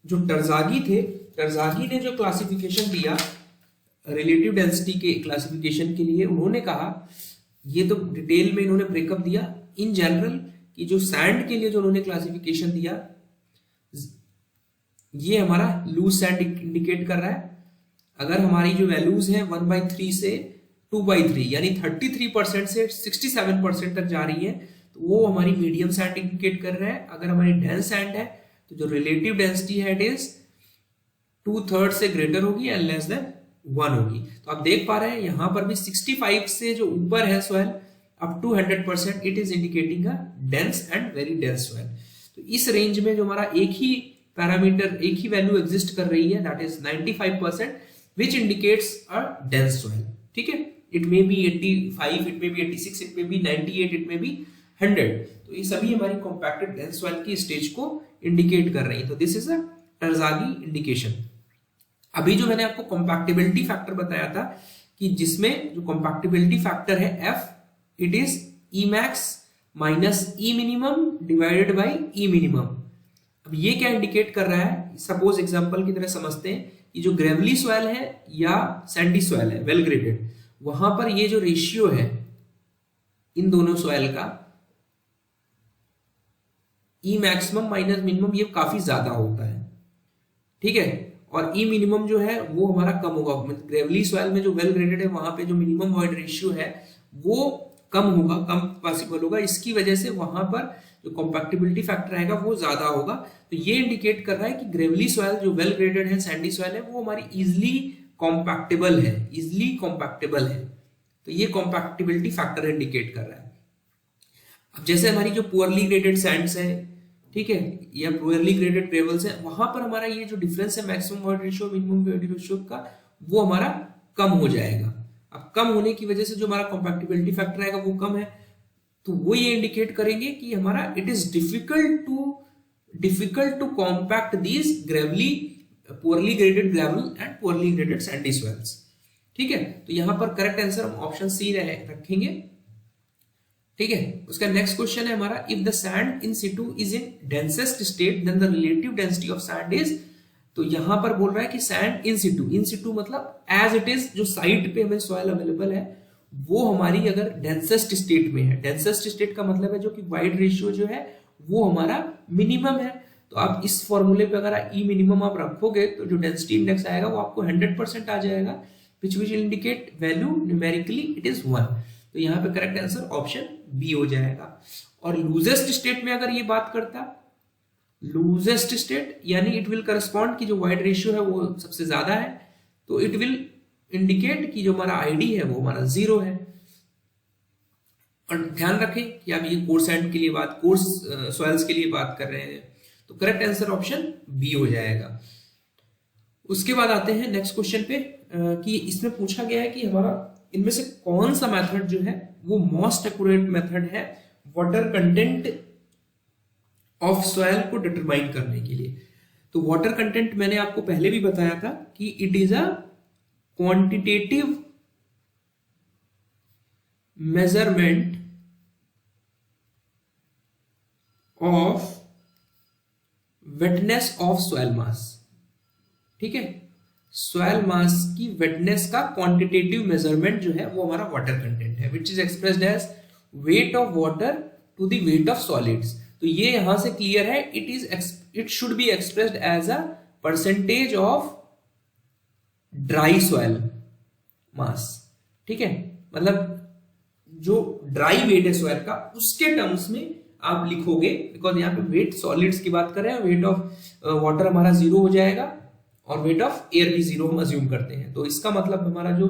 जो टरजागी थे, टरजागी ने जो क्लासिफिकेशन दिया रिलेटिव डेंसिटी के क्लासिफिकेशन के लिए, उन्होंने कहा, ये तो डिटेल में इन्होंने ब्रेकअप दिया इन जनरल कि जो सैंड के लिए जो उन्होंने क्लासिफिकेशन दिया, ये हमारा लूज सैंड इंडिकेट कर रहा है। अगर हमारी जो वैल्यूज है 1/3 से 2/3 यानी 33% से 67% तक जा रही है, तो वो हमारी मीडियम सैंड इंडिकेट कर रहा है। अगर हमारी डेंस सैंड है तो जो रिलेटिव डेंसिटी है इट इज 2/3 से ग्रेटर होगी एंड लेस देन 1 होगी। तो आप देख पा रहे हैं यहां पर भी 65 से जो ऊपर है soil up to 100%, it is indicating a dense and very dense soil. तो इस रेंज में जो हमारा एक ही पैरामीटर, एक ही वैल्यू एग्जिस्ट कर रही है, that is 95%, which indicates a dense soil. ठीक है, it may B 85, it may B 86, it may B 98, it may B 100। तो ये सभी हमारी कॉम्पैक्टेड डेंस सॉइल की स्टेज को इंडिकेट कर रही है। तो दिस इज अ टरजागी इंडिकेशन। अभी जो मैंने आपको कॉम्पैक्टिबिलिटी फैक्टर बताया था कि जिसमें जो कॉम्पैक्टिबिलिटी फैक्टर है F, it is Emax minus E minimum divided by E minimum. अब ये क्या इंडिकेट कर रहा है, सपोज एग्जांपल की तरह समझते हैं कि जो ग्रेवली सॉइल है या सैंडी सॉइल है वेल ग्रेडेड, वहां पर ये जो रेशियो है इन दोनों सॉइल का E मैक्सिमम माइनस मिनिमम ये काफी ज्यादा होता है। ठीक है, और E मिनिमम जो है वो हमारा कम होगा। ग्रेवली सॉइल में जो वेल ग्रेडेड है वहां पे जो मिनिमम वॉइड रेशियो है वो कम होगा, कम पॉसिबल होगा। इसकी वजह से वहां पर जो कॉम्पैक्टिबिलिटी फैक्टर आएगा वो ज्यादा होगा। तो ये इंडिकेट कर रहा है कि ग्रेवली सॉइल जो वेल ग्रेडेड है, सैंडी सॉइल है, वो हमारी इजिली कॉम्पैक्टेबल है, इजिली कॉम्पैक्टेबल है। तो ये कॉम्पैक्टिबिलिटी फैक्टर इंडिकेट कर रहा है। अब जैसे हमारी जो पुअरली ग्रेडेड सैंड्स है ठीक है, या पुअरली ग्रेडेड ग्रेवल्स है, वहां पर हमारा ये जो डिफरेंस है maximum void ratio minimum void ratio का, वो हमारा कम हो जाएगा। अब कम होने की वजह से जो हमारा कंपैटिबिलिटी फैक्टर आएगा वो कम है, तो वो ये इंडिकेट करेंगे कि हमारा it is difficult to compact these gravelly poorly graded gravel and poorly graded sandy soils. ठीक है, तो यहां पर करेक्ट आंसर हम ऑप्शन सी रखेंगे। ठीक है, उसका नेक्स्ट क्वेश्चन है हमारा, if the sand in situ is in densest state then the relative density of sand is, तो यहां पर बोल रहा है कि सैंड इन सिटू मतलब एज इट इज, जो साइट पे हमें सॉइल अवेलेबल है वो हमारी अगर डेंसेस्ट स्टेट में है, डेंसेस्ट स्टेट का मतलब है जो कि वाइड रेशियो जो है वो हमारा मिनिमम है, तो आप इस फॉर्मूले पे अगर ई मिनिमम आप रखोगे तो जो डेंसिटी इंडेक्स आएगा वो आपको 100% आ जाएगा, which will indicate value numerically it is 1, तो यहाँ पे करेक्ट आंसर ऑप्शन बी हो जाएगा। और लूजेस्ट स्टेट में अगर ये बात करता, लूजेस्ट स्टेट यानी इट विल करस्पॉन्ड की जो वाइड रेशियो है वो सबसे ज्यादा है, तो इट विल इंडिकेट कि जो हमारा आईडी है वो हमारा 0 है। और ध्यान रखें कि आप ये कोर्स सैंड के लिए बात, कोर्स सॉइल्स के लिए बात कर रहे हैं, तो करेक्ट आंसर ऑप्शन बी हो जाएगा। उसके बाद आते हैं नेक्स्ट क्वेश्चन पे कि इसमें पूछा गया है कि हमारा इनमें से कौन सा मेथड जो है वो मोस्ट एक्यूरेट मेथड है वाटर कंटेंट ऑफ सॉइल को डिटरमाइन करने के लिए। तो वाटर कंटेंट मैंने आपको पहले भी बताया था कि it is a quantitative measurement of वेटनेस of soil mass. ठीक है, सॉइल मास की वेटनेस का क्वांटिटेटिव मेजरमेंट जो है वो हमारा वाटर कंटेंट है, which is expressed as weight of water to the weight of solids. तो ये यहां से क्लियर है, it should be expressed as a percentage of dry soil mass. ठीक है, मतलब जो ड्राई वेट है सॉइल का उसके टर्म्स में आप लिखोगे, बिकॉज यहाँ पे वेट सॉलिड्स की बात कर रहे हैं, वेट ऑफ वाटर हमारा 0 हो जाएगा और वेट ऑफ एयर भी 0 हम अज्यूम करते हैं, तो इसका मतलब हमारा जो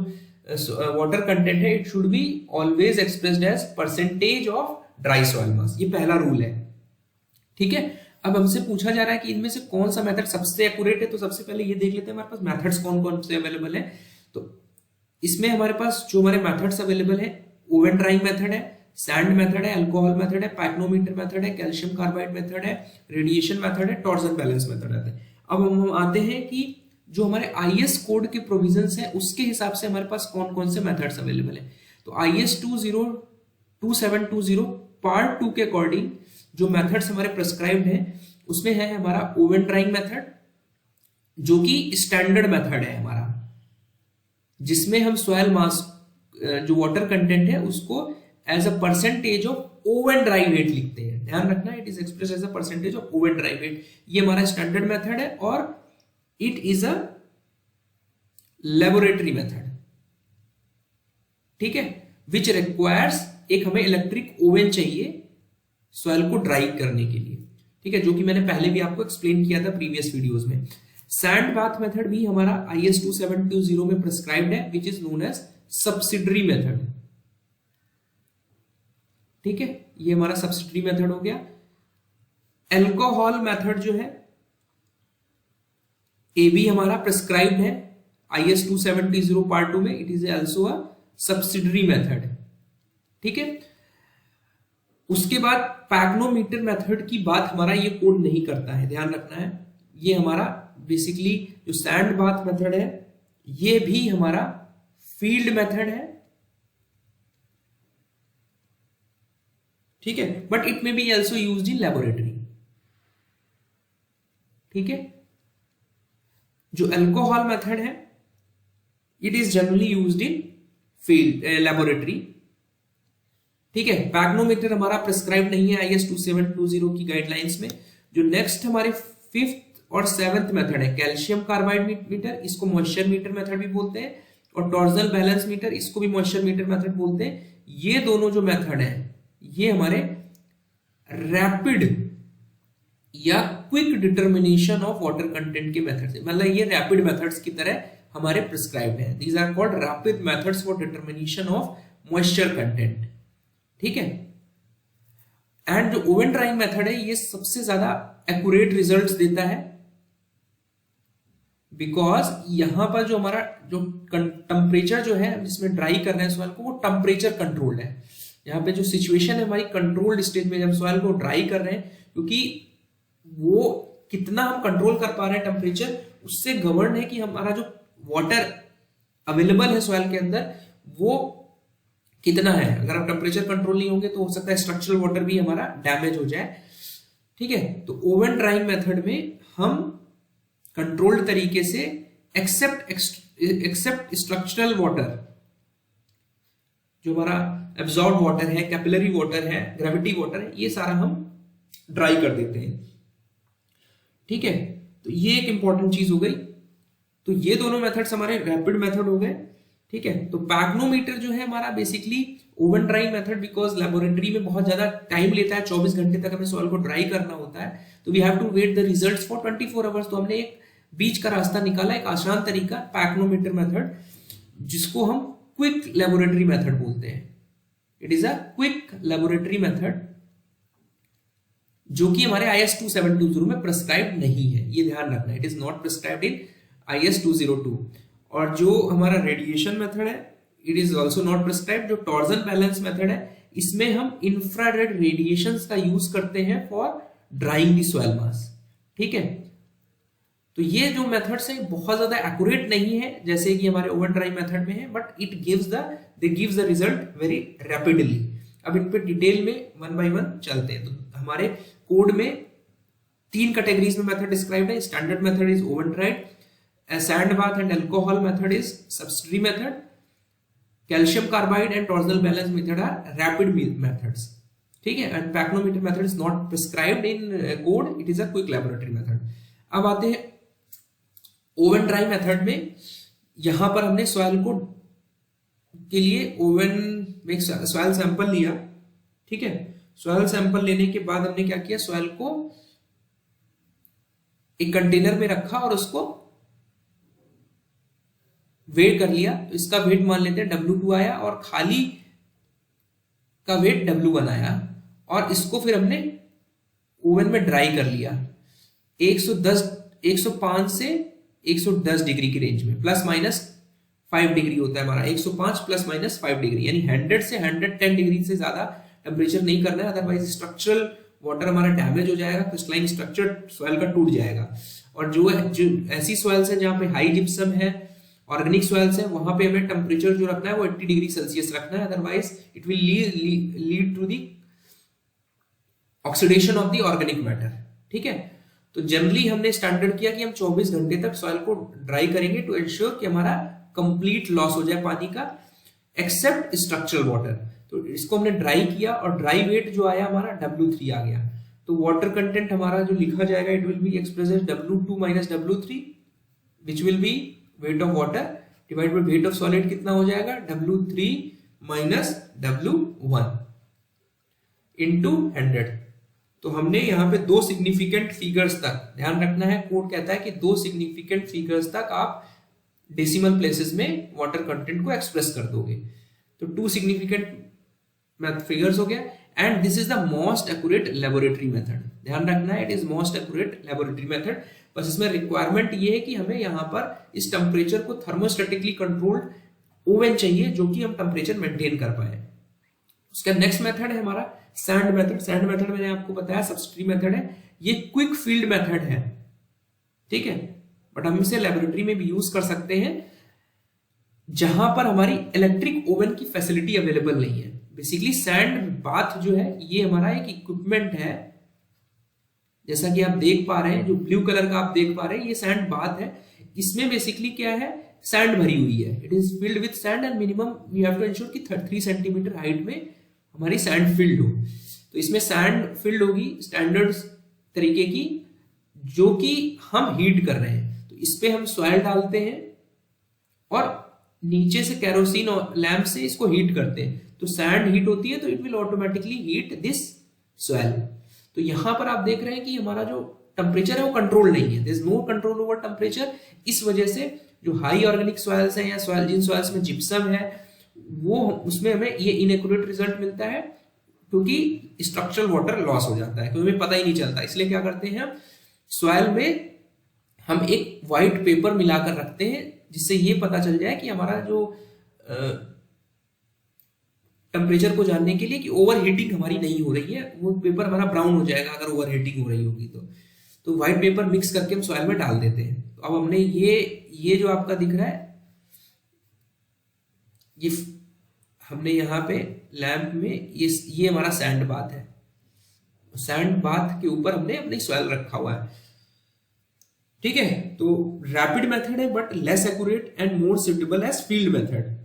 वाटर कंटेंट है it should be always expressed as percentage of dry soil mass, ये पहला रूल है। ठीक है, अब हमसे पूछा जा रहा है कि इनमें से कौन सा मेथड सबसे एक्यूरेट है, तो सबसे पहले ये देख लेते हैं हमारे पास मेथड्स कौन कौन से अवेलेबल है। तो इसमें हमारे पास जो हमारे मेथड्स अवेलेबल है, ओवन ड्राइंग मेथड है, सैंड मेथड है, अल्कोहल मेथड है, पाइक्नोमीटर मेथड है, कैल्शियम कार्बाइड मेथड है, रेडिएशन मेथड है, टॉर्सन बैलेंस मेथड है। अब हम आते हैं कि जो हमारे आईएस कोड के प्रोविजंस हैं उसके हिसाब से हमारे पास कौन कौन से मेथड्स अवेलेबल है। तो आईएस 2720 पार्ट 2 के अकॉर्डिंग जो मेथड्स हमारे प्रेस्क्राइब्ड हैं उसमें है हमारा ओवन ड्राइंग मेथड, जो कि स्टैंडर्ड मेथड है हमारा, जिसमें हम सॉइल मास जो वाटर कंटेंट है उसको as a percentage of oven dry weight लिखते हैं। ध्यान रखना, it is express as a percentage of oven dry weight, ये हमारा स्टैंडर्ड मेथड है और it is a laboratory method. ठीक है, विच रिक्वायर्स, एक हमें इलेक्ट्रिक ओवन चाहिए सॉइल को ड्राई करने के लिए। ठीक है, जो कि मैंने पहले भी आपको एक्सप्लेन किया था प्रीवियस वीडियोस में। सैंड बाथ मेथड भी हमारा आईएस 2720 में प्रिस्क्राइब्ड है, which is known as subsidiary method. ठीक है, ये हमारा सब्सिडरी मेथड हो गया। एल्कोहल मेथड जो है ए भी हमारा प्रिस्क्राइब्ड है आईएस 2720 पार्ट 2 में, it is also a subsidiary method. ठीक है, उसके बाद पैग्नोमीटर मेथड की बात हमारा ये कोड नहीं करता है, ध्यान रखना है। ये हमारा बेसिकली जो सैंड बाथ मेथड है ये भी हमारा फील्ड मेथड है। ठीक है, but it may be also used in laboratory. ठीक है, जो अल्कोहल मेथड है it is generally used in field laboratory. ठीक है, पैग्नोमीटर हमारा प्रिस्क्राइब नहीं है आईएस 2720 की गाइडलाइंस में। जो नेक्स्ट हमारे 5th और 7th मेथड है कैल्शियम कार्बाइड मीटर, इसको मॉइस्चर मीटर मेथड भी बोलते हैं, और टॉर्जनल बैलेंस मीटर, इसको भी मॉइस्चर मीटर मेथड बोलते हैं। ये दोनों जो मेथड है ये हमारे रैपिड या quick determination of water content के मेथड है, मतलब ये रैपिड मेथड्स की तरह हमारे प्रिस्क्राइब्ड है। These are called rapid methods for determination of moisture content. ठीक है, एंड जो ओवन ड्राइंग मेथड है ये सबसे ज्यादा एक्यूरेट रिजल्ट्स देता है, बिकॉज यहां पर जो हमारा जो टेम्परेचर जो है जिसमें ड्राई कर रहे हैं सॉइल को, वो टेम्परेचर कंट्रोल्ड है। यहाँ पे जो सिचुएशन है हमारी कंट्रोल्ड स्टेज में, जब सॉइल को ड्राई कर रहे हैं, क्योंकि वो कितना हम कंट्रोल कर पा रहे हैं टेम्परेचर, उससे गवर्न है कि हमारा जो वाटर अवेलेबल है सॉइल के अंदर वो कितना है। अगर हम टेम्परेचर कंट्रोल नहीं होंगे तो हो सकता है स्ट्रक्चरल वाटर भी हमारा डैमेज हो जाए। ठीक है, तो ओवन ड्राइंग मेथड में हम कंट्रोल्ड तरीके से एक्सेप्ट स्ट्रक्चरल वाटर, जो हमारा एब्जॉर्ब वाटर है, कैपिलरी वाटर है, ग्रेविटी वाटर है, ये सारा हम ड्राई कर देते हैं। ठीक है, तो ये एक इंपॉर्टेंट चीज हो गई। तो ये दोनों मेथड्स हमारे रैपिड मेथड हो गए। ठीक है, तो पैग्नोमीटर जो है हमारा basically oven drawing method, because laboratory में बहुत ज्यादा टाइम लेता है, 24 घंटे तक हमें सॉइल को ड्राई करना होता है, तो we have to wait the results for 24 hours. तो हमने एक बीच का रास्ता निकाला, एक आसान तरीका, पैग्नोमीटर मेथड, जिसको हम क्विक लेबोरेटरी मेथड बोलते हैं। It is a quick laboratory method जो कि हमारे IS 2720 में प्रिस्क्राइब नहीं है, ये ध्यान रखना। It is not prescribed in IS 202। और जो हमारा रेडिएशन मेथड है, it is also not prescribed. जो टॉर्जन बैलेंस मेथड है, इसमें हम इंफ्रारेड रेडिएशंस का यूज करते हैं for drawing the soil mass. ठीक है, तो ये जो मेथड्स है बहुत ज्यादा एक्यूरेट नहीं है जैसे कि हमारे ओवन ड्राइंग मेथड में है, but it gives the result very rapidly. अब इन पे डिटेल में वन बाय वन चलते हैं। तो हमारे कोड में 3 कैटेगरीज में मेथड डिस्क्राइब्ड है। Standard method is oven dried, sand bath and alcohol method is subsidy method, calcium carbide and torsional balance method are rapid methods. ठीक है, and pycnometer method is not prescribed in code, it is a quick laboratory method. अब आते हैं ओवन ड्राई मेथड में। यहां पर हमने सॉइल को के लिए ओवन में सॉइल सैंपल लिया। ठीक है, सॉइल सैंपल लेने के बाद हमने क्या किया, सॉइल को एक कंटेनर में रखा और उसको वेट कर लिया। तो इसका वेट मान लेते हैं W2 आया और खाली का वेट W1 आया, और इसको फिर हमने ओवन में ड्राई कर लिया 105 से 110 डिग्री की रेंज में, प्लस माइनस 5 डिग्री होता है हमारा, 105 प्लस माइनस 5 डिग्री, यानी 100 से 110 डिग्री से ज्यादा टेम्परेचर नहीं करना है, अदरवाइज स्ट्रक्चरल वाटर हमारा डैमेज हो जाएगा, क्रिस्टलाइन स्ट्रक्चर सॉइल का टूट जाएगा। और जो ऐसी सॉइल्स है जहां पे हाई जिप्सम है, ऑर्गेनिक सॉइल्स है, वहां पे हमें टेम्परेचर जो रखना है वो 80 डिग्री सेल्सियस रखना है, otherwise it will lead to the oxidation of the organic matter. ठीक है, तो जनरली हमने स्टैंडर्ड किया कि हम 24 घंटे तक सॉइल को ड्राई करेंगे टू एंश्योर कि हमारा कंप्लीट लॉस हो जाए पानी का, एक्सेप्ट स्ट्रक्चरल वाटर। तो इसको हमने ड्राई किया और ड्राई वेट जो आया हमारा W3 आ गया। तो वाटर कंटेंट हमारा जो लिखा जाएगा, it will be express as W2 minus W3, which will be weight of water divide by weight of solid, कितना हो जाएगा W3 माइनस W1 इनटू 100। तो हमने यहाँ पे 2 सिग्निफिकेंट फिगर्स तक ध्यान रखना है। कोड कहता है कि 2 सिग्निफिकेंट फिगर्स तक आप डेसिमल प्लेसेस में वाटर कंटेंट को एक्सप्रेस कर दोगे। तो 2 सिग्निफिकेंट फिगर्स हो गया, and this is the most accurate laboratory method. ध्यान रखना है, it is most accurate laboratory method. बस इसमें रिक्वायरमेंट ये है कि हमें यहाँ पर इस टेम्परेचर को थर्मोस्टेटिकली कंट्रोल्ड ओवन चाहिए जो कि हम टेम्परेचर मेंटेन कर पाए। उसका नेक्स्ट मेथड है हमारा सैंड मेथड। सैंड मेथड मैंने आपको बताया सब्सिडी मेथड है, ये क्विक फील्ड मेथड है। ठीक है, बट हम इसे लेबोरेटरी में भी यूज कर सकते हैं जहां पर हमारी इलेक्ट्रिक ओवन की फैसिलिटी अवेलेबल नहीं है। बेसिकली सैंड बाथ जो है ये हमारा एक इक्विपमेंट है, जैसा कि आप देख पा रहे हैं, जो ब्लू कलर का आप देख पा रहे हैं ये सैंड बाथ है। इसमें बेसिकली क्या है, सैंड भरी हुई है, it is filled with sand and minimum we have to ensure कि 3 सेंटीमीटर हाइट में हमारी सैंड फिल्ड हो। तो इसमें सैंड फिल्ड होगी स्टैंडर्ड तरीके की, जो कि हम हीट कर रहे हैं। तो इस पे हम सॉइल डालते हैं और नीचे से कैरोसिन और लैंप से इसको हीट करते हैं। तो सैंड हीट होती है तो it will automatically heat this soil. तो यहां पर आप देख रहे हैं कि हमारा जो टेम्परेचर है वो कंट्रोल नहीं है, there is no control over temperature. इस वजह से जो हाई ऑर्गेनिक सॉइल्स हैं या सॉइल जिन सॉइल्स में जिप्सम है वो उसमें हमें ये इनएक्यूरेट रिजल्ट मिलता है क्योंकि स्ट्रक्चरल वाटर लॉस हो जाता है, क्योंकि हमें पता ही नहीं चलता। इसलिए क्या करते हैं हम सॉइल में हम एक व्हाइट पेपर मिलाकर रखते हैं, जिससे ये पता चल जाए कि हमारा जो टेम्परेचर को जानने के लिए कि ओवर हीटिंग हमारी नहीं हो रही है, वो पेपर हमारा ब्राउन हो जाएगा अगर ओवर हीटिंग हो रही होगी तो व्हाइट पेपर मिक्स करके हम सॉइल में डाल देते हैं। तो अब हमने ये जो आपका दिख रहा है, ये हमने यहाँ पे लैंप में ये हमारा सैंड बाथ है। सैंड बाथ के ऊपर हमने अपनी सॉइल रखा हुआ है, ठीक है। तो रैपिड मेथड है but less accurate and more suitable as field method,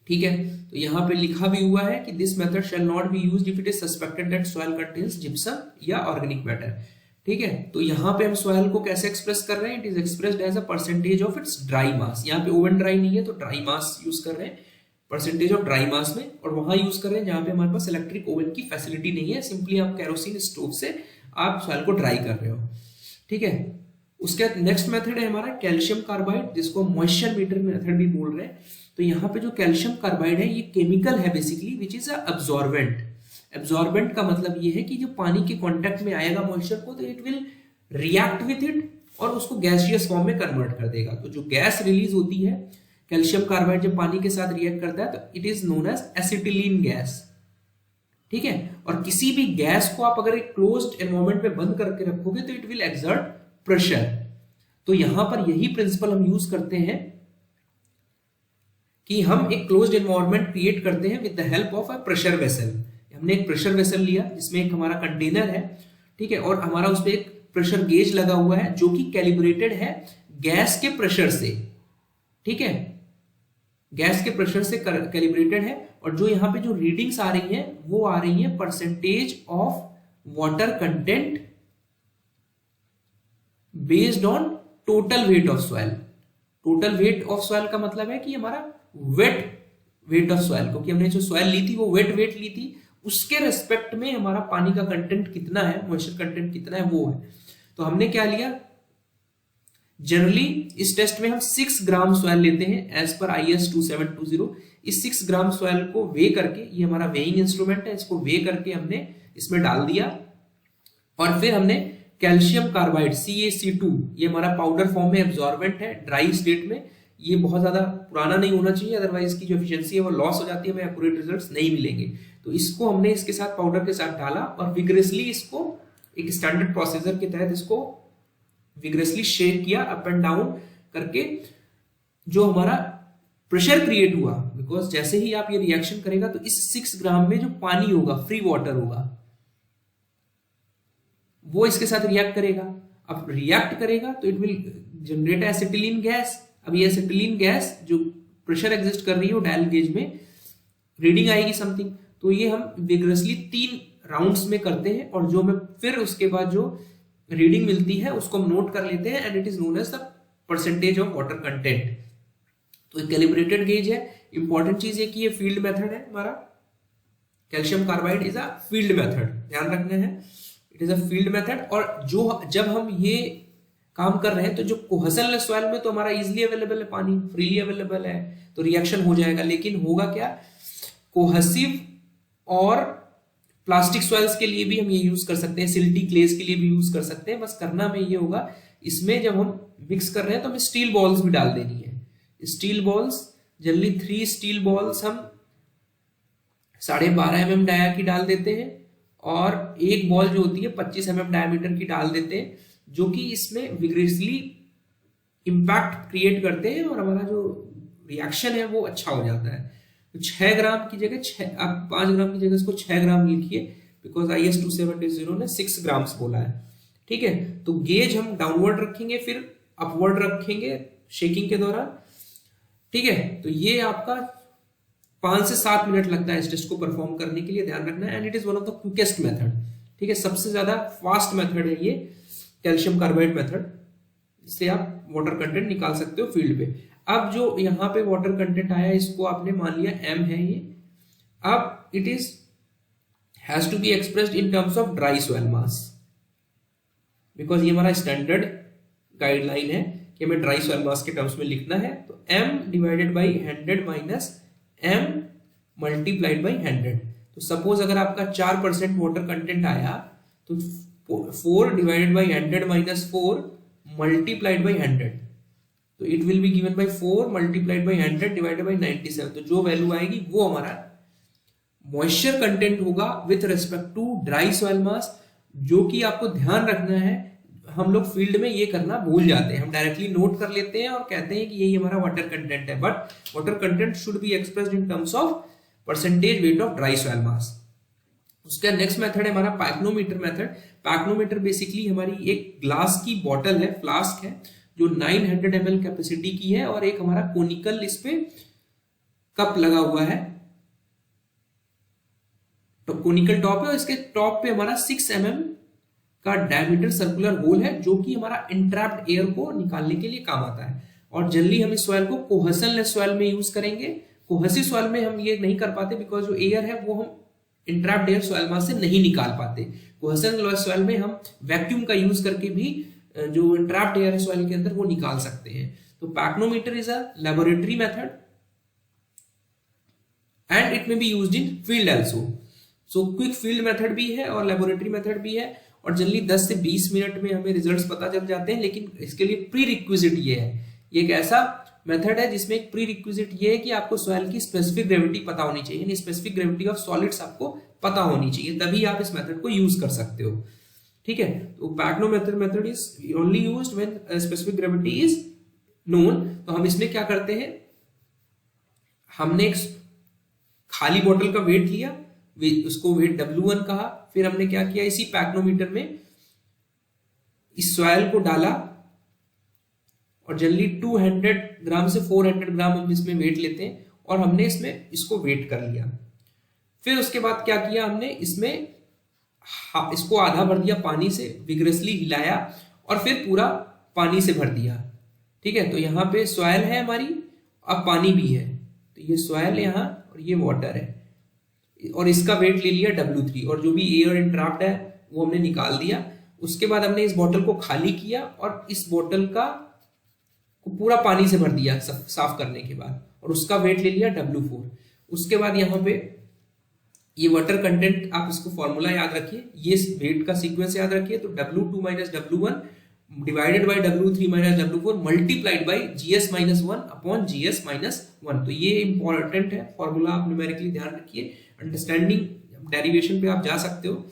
ठीक है। तो यहाँ पे लिखा भी हुआ है कि this method shall not be used if it is suspected that soil contains gypsum या ऑर्गेनिक मैटर, ठीक है। तो यहाँ पे हम सॉइल को कैसे एक्सप्रेस कर रहे हैं, it is expressed as a percentage of its dry mass. यहाँ पे ओवन ड्राई नहीं है तो ड्राई मास यूज कर रहे हैं, परसेंटेज ऑफ ड्राई मास में, और वहां यूज कर रहे हैं जहां पे हमारे पास इलेक्ट्रिक ओवन की फैसिलिटी नहीं है, सिंपली आप केरोसिन स्टोव से आप सॉइल को ड्राई कर रहे हो, ठीक है। उसके बाद नेक्स्ट मेथड है हमारा कैल्शियम कार्बाइड, जिसको मॉइस्चर मीटर मेथड भी बोल रहे हैं। तो यहाँ पे जो कैल्शियम कार्बाइड है ये केमिकल है basically which is absorbent. Absorbent का मतलब ये है कि जो पानी के कांटेक्ट में आएगा मॉइस्चर को तो it will react with it और उसको गैसियस फॉर्म में कन्वर्ट कर देगा। तो जो गैस रिलीज होती है कैल्शियम कार्बाइड जब पानी के साथ रिएक्ट करता है तो it is known as acetylene gas, ठीक है। और किसी भी गैस को आप अगर एक क्लोज्ड एनवायरनमेंट में बंद करके रखोगे तो इट विल एक्सर्ट प्रेशर। तो यहां पर यही प्रिंसिपल हम यूज करते हैं कि हम एक क्लोज्ड एनवायरनमेंट क्रिएट करते हैं with the help of a pressure vessel. हमने एक प्रेशर वेसल लिया जिसमें एक हमारा कंटेनर है, ठीक है, और हमारा उसमें एक प्रेशर गेज लगा हुआ है जो कि कैलिब्रेटेड है गैस के प्रेशर से, ठीक है, गैस के प्रेशर से कैलिब्रेटेड है। और जो यहाँ पे जो रीडिंग्स आ रही हैं वो आ रही हैं percentage of water content based on total weight of soil. Total weight of soil का मतलब है कि हमारा वेट वेट ऑफ सॉइल, क्योंकि हमने जो सॉइल ली थी वो वेट वेट ली थी, उसके रेस्पेक्ट में हमारा पानी का कंटेंट कितना है, मॉइस्चर कंटेंट कितना है वो है। तो हमने क्या लिया, जनरली इस टेस्ट में हम 6 ग्राम सॉइल लेते हैं एज पर IS 2720। इस 6 ग्राम सॉइल को वे करके, ये हमारा वेइंग इंस्ट्रूमेंट है, इसको वे करके हमने इसमें डाल दिया और फिर हमने कैल्शियम कार्बाइड CaC2, ये हमारा पाउडर फॉर्म में एब्जॉर्बेंट है ड्राई स्टेट में, ये बहुत ज्यादा पुराना नहीं होना चाहिए अदरवाइज इसकी जो एफिशिएंसी है वो लॉस हो जाती है, हमें एक्यूरेट रिजल्ट्स नहीं मिलेंगे। तो इसको हमने इसके साथ पाउडर के साथ डाला और विग्रेसली इसको एक स्टैंडर्ड प्रोसीजर के तहत इसको विग्रेसली शेक किया अप एंड डाउन करके। जो हमारा प्रेशर क्रिएट हुआ, बिकॉज जैसे ही आप ये रिएक्शन करेगा तो इस 6 ग्राम में जो पानी होगा, फ्री वाटर होगा, वो इसके साथ रिएक्ट करेगा। अब रिएक्ट करेगा तो it will generate acetylene gas. अब ये एसिटिलीन गैस जो प्रेशर एग्जिस्ट कर रही है वो डायल गेज में रीडिंग आएगी समथिंग। तो ये हम विग्रेसली 3 राउंड्स में करते हैं और जो हमें फिर उसके बाद जो रीडिंग मिलती है उसको हम नोट कर लेते हैं and it is known as the percentage of water content. तो कैलिब्रेटेड गेज है। इंपॉर्टेंट चीज है कि ये फील्ड मेथड है हमारा, calcium carbide is a field method, ध्यान रखना है, it is a field method. और जो जब हम ये काम कर रहे हैं तो जो कोहेसल सॉइल में तो हमारा इजीली अवेलेबल है, पानी फ्रीली अवेलेबल है तो रिएक्शन हो जाएगा। लेकिन होगा क्या, कोहेसिव और प्लास्टिक सॉइल्स के लिए भी हम ये यूज कर सकते हैं, सिल्टी क्लेस के लिए भी यूज कर सकते हैं। बस करना में ये होगा, इसमें जब हम मिक्स कर रहे हैं तो हमें स्टील बॉल्स भी डाल देनी है। Steel balls generally 3 steel balls हम 12.5 mm डाया की डाल देते हैं और एक बॉल जो होती है 25 mm डायमीटर की डाल देते हैं, जो कि इसमें विग्रेसली इंपैक्ट क्रिएट करते हैं और हमारा जो रिएक्शन है वो अच्छा हो जाता है। 6 ग्राम की जगह आप 5 ग्राम की जगह इसको 6 ग्राम लिखिए, बिकॉज IS 2720 ने 6 ग्राम्स बोला है, ठीक है। तो गेज हम डाउनवर्ड रखेंगे फिर अपवर्ड रखेंगे शेकिंग के दौरान, ठीक है। तो ये आपका 5 से 7 मिनट लगता है इस टेस्ट को परफॉर्म करने के लिए, ध्यान रखना है। And it is one of the quickest method, ठीक है, सबसे ज्यादा फास्ट मेथड है ये कैल्शियम कार्बाइड मेथड, जिससे आप वाटर कंटेंट निकाल सकते हो फील्ड पे। अब जो यहाँ पे वाटर कंटेंट आया इसको आपने मान लिया m है ये। अब it is has to be expressed in terms of dry soil mass, because ये हमारा स्टैंडर्ड गाइडलाइन है कि हमें ड्राई सॉइल मास के टर्म्स में लिखना है। तो m divided by 100 minus m multiplied by 100। तो सपोज अगर आपका 4% वाटर कंटेंट आया तो 4 divided by 100 minus 4 multiplied by 100, तो it will be given by 4 multiplied by 100 divided by 97। तो जो वैल्यू आएगी वो हमारा मॉइस्चर कंटेंट होगा with respect to dry soil mass, जो कि आपको ध्यान रखना है। हम लोग फील्ड में ये करना भूल जाते हैं, हम डायरेक्टली नोट कर लेते हैं और कहते हैं कि यही हमारा वाटर कंटेंट है, but water content should be expressed in terms of percentage weight of dry soil मास। उसका नेक्स्ट मेथड है हमारा पैक्नोमीटर मेथड। पैक्नोमीटर बेसिकली हमारी एक ग्लास की बॉटल है, फ्लास्क है, जो 900 ml कैपेसिटी की है और एक हमारा कोनिकल इस पे कप लगा हुआ है, तो कोनिकल टॉप है और इसके टॉप पे हमारा 6 mm का डायमीटर सर्कुलर होल है, जो कि हमारा इंट्रैप्ड एयर को निकालने के लिए काम आता है। और जनरली हम इस सॉइल को कोहेशनलेस सॉइल में यूज करेंगे। कोहेसिव सॉइल में हम ये नहीं कर पाते बिकॉज जो एयर है वो हम इंट्रैप्ड एयर सॉइल मास से नहीं निकाल पाते। कोहेशनलेस सॉइल में हम वैक्यूम का यूज करके भी जो इंट्रैप्ड एयर है सॉइल के अंदर वो निकाल सकते हैं। तो pycnometer is a laboratory method and it may be used in field also. So quick field method भी है और लेबोरेटरी मेथड भी है, और जनरली 10 से 20 मिनट में हमें रिजल्ट्स पता चल जाते हैं। लेकिन इसके लिए प्री रिक्विजिट ये है, ये एक ऐसा मेथड है जिसमें एक प्री रिक्विजिट ये है कि आपको सॉइल की स्पेसिफिक ग्रेविटी पता होनी चाहिए, यानी स्पेसिफिक ग्रेविटी ऑफ सॉलिड्स आपको पता होनी चाहिए, तभी आप इस मेथड को यूज कर सकते हो। ठीक है, तो pycnometer method is only used when specific gravity is known. तो हम इसमें क्या करते हैं, हमने एक खाली बोतल का वेट लिया, उसको वेट W1 कहा, फिर हमने क्या किया, इसी पैक्नोमीटर में इस सॉइल को डाला और जनरली 200 ग्राम से 400 ग्राम हम इसमें वेट लेते हैं और हमने इसमें इसको वेट कर लिया। फिर उसके बाद क्या किया, हमने इसमें इसको आधा भर दिया पानी से, विग्रेसली हिलाया और फिर पूरा पानी से भर दिया। ठीक है, तो यहाँ पे सॉइल है हमारी, अब पानी भी है, तो ये सॉइल यहाँ और ये वाटर है और इसका वेट ले लिया W3 और जो भी एयर इंट्रैप्ड है वो हमने निकाल दिया। उसके बाद हमने इस बोतल को खाली किया और इस बोतल का पूरा पानी से भर दिया साफ करने के बाद, और उसका वेट ले लिया W4। उसके बाद यहाँ पे ये वाटर कंटेंट, आप इसको फॉर्मूला याद रखिए, ये वेट का सीक्वेंस याद रखिए, तो W2 minus W1 divided by W3 minus W4 multiplied by GS minus 1 upon GS minus 1। तो ये इंपॉर्टेंट है फॉर्मूला, आप न्यूमेरिकली ध्यान रखिए। अंडरस्टैंडिंग डेरिवेशन पे आप जा सकते हो।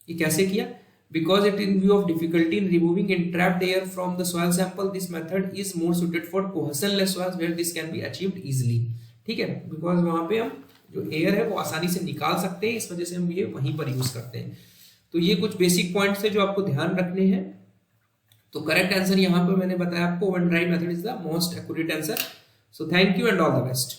ये कैसे किया, because it in view of difficulty in removing entrapped air from the soil sample, this method is more suited for cohesionless soils where this can be achieved easily। ठीक है, बिकॉज वहां पे हम जो एयर है वो आसानी से निकाल सकते हैं, इस वजह से हम ये वहीं पर यूज करते हैं। तो ये कुछ बेसिक पॉइंट्स है जो आपको ध्यान रखने हैं। तो करेक्ट आंसर यहाँ पर मैंने बताया आपको, oven dry method is the most accurate answer. So thank you and all the best.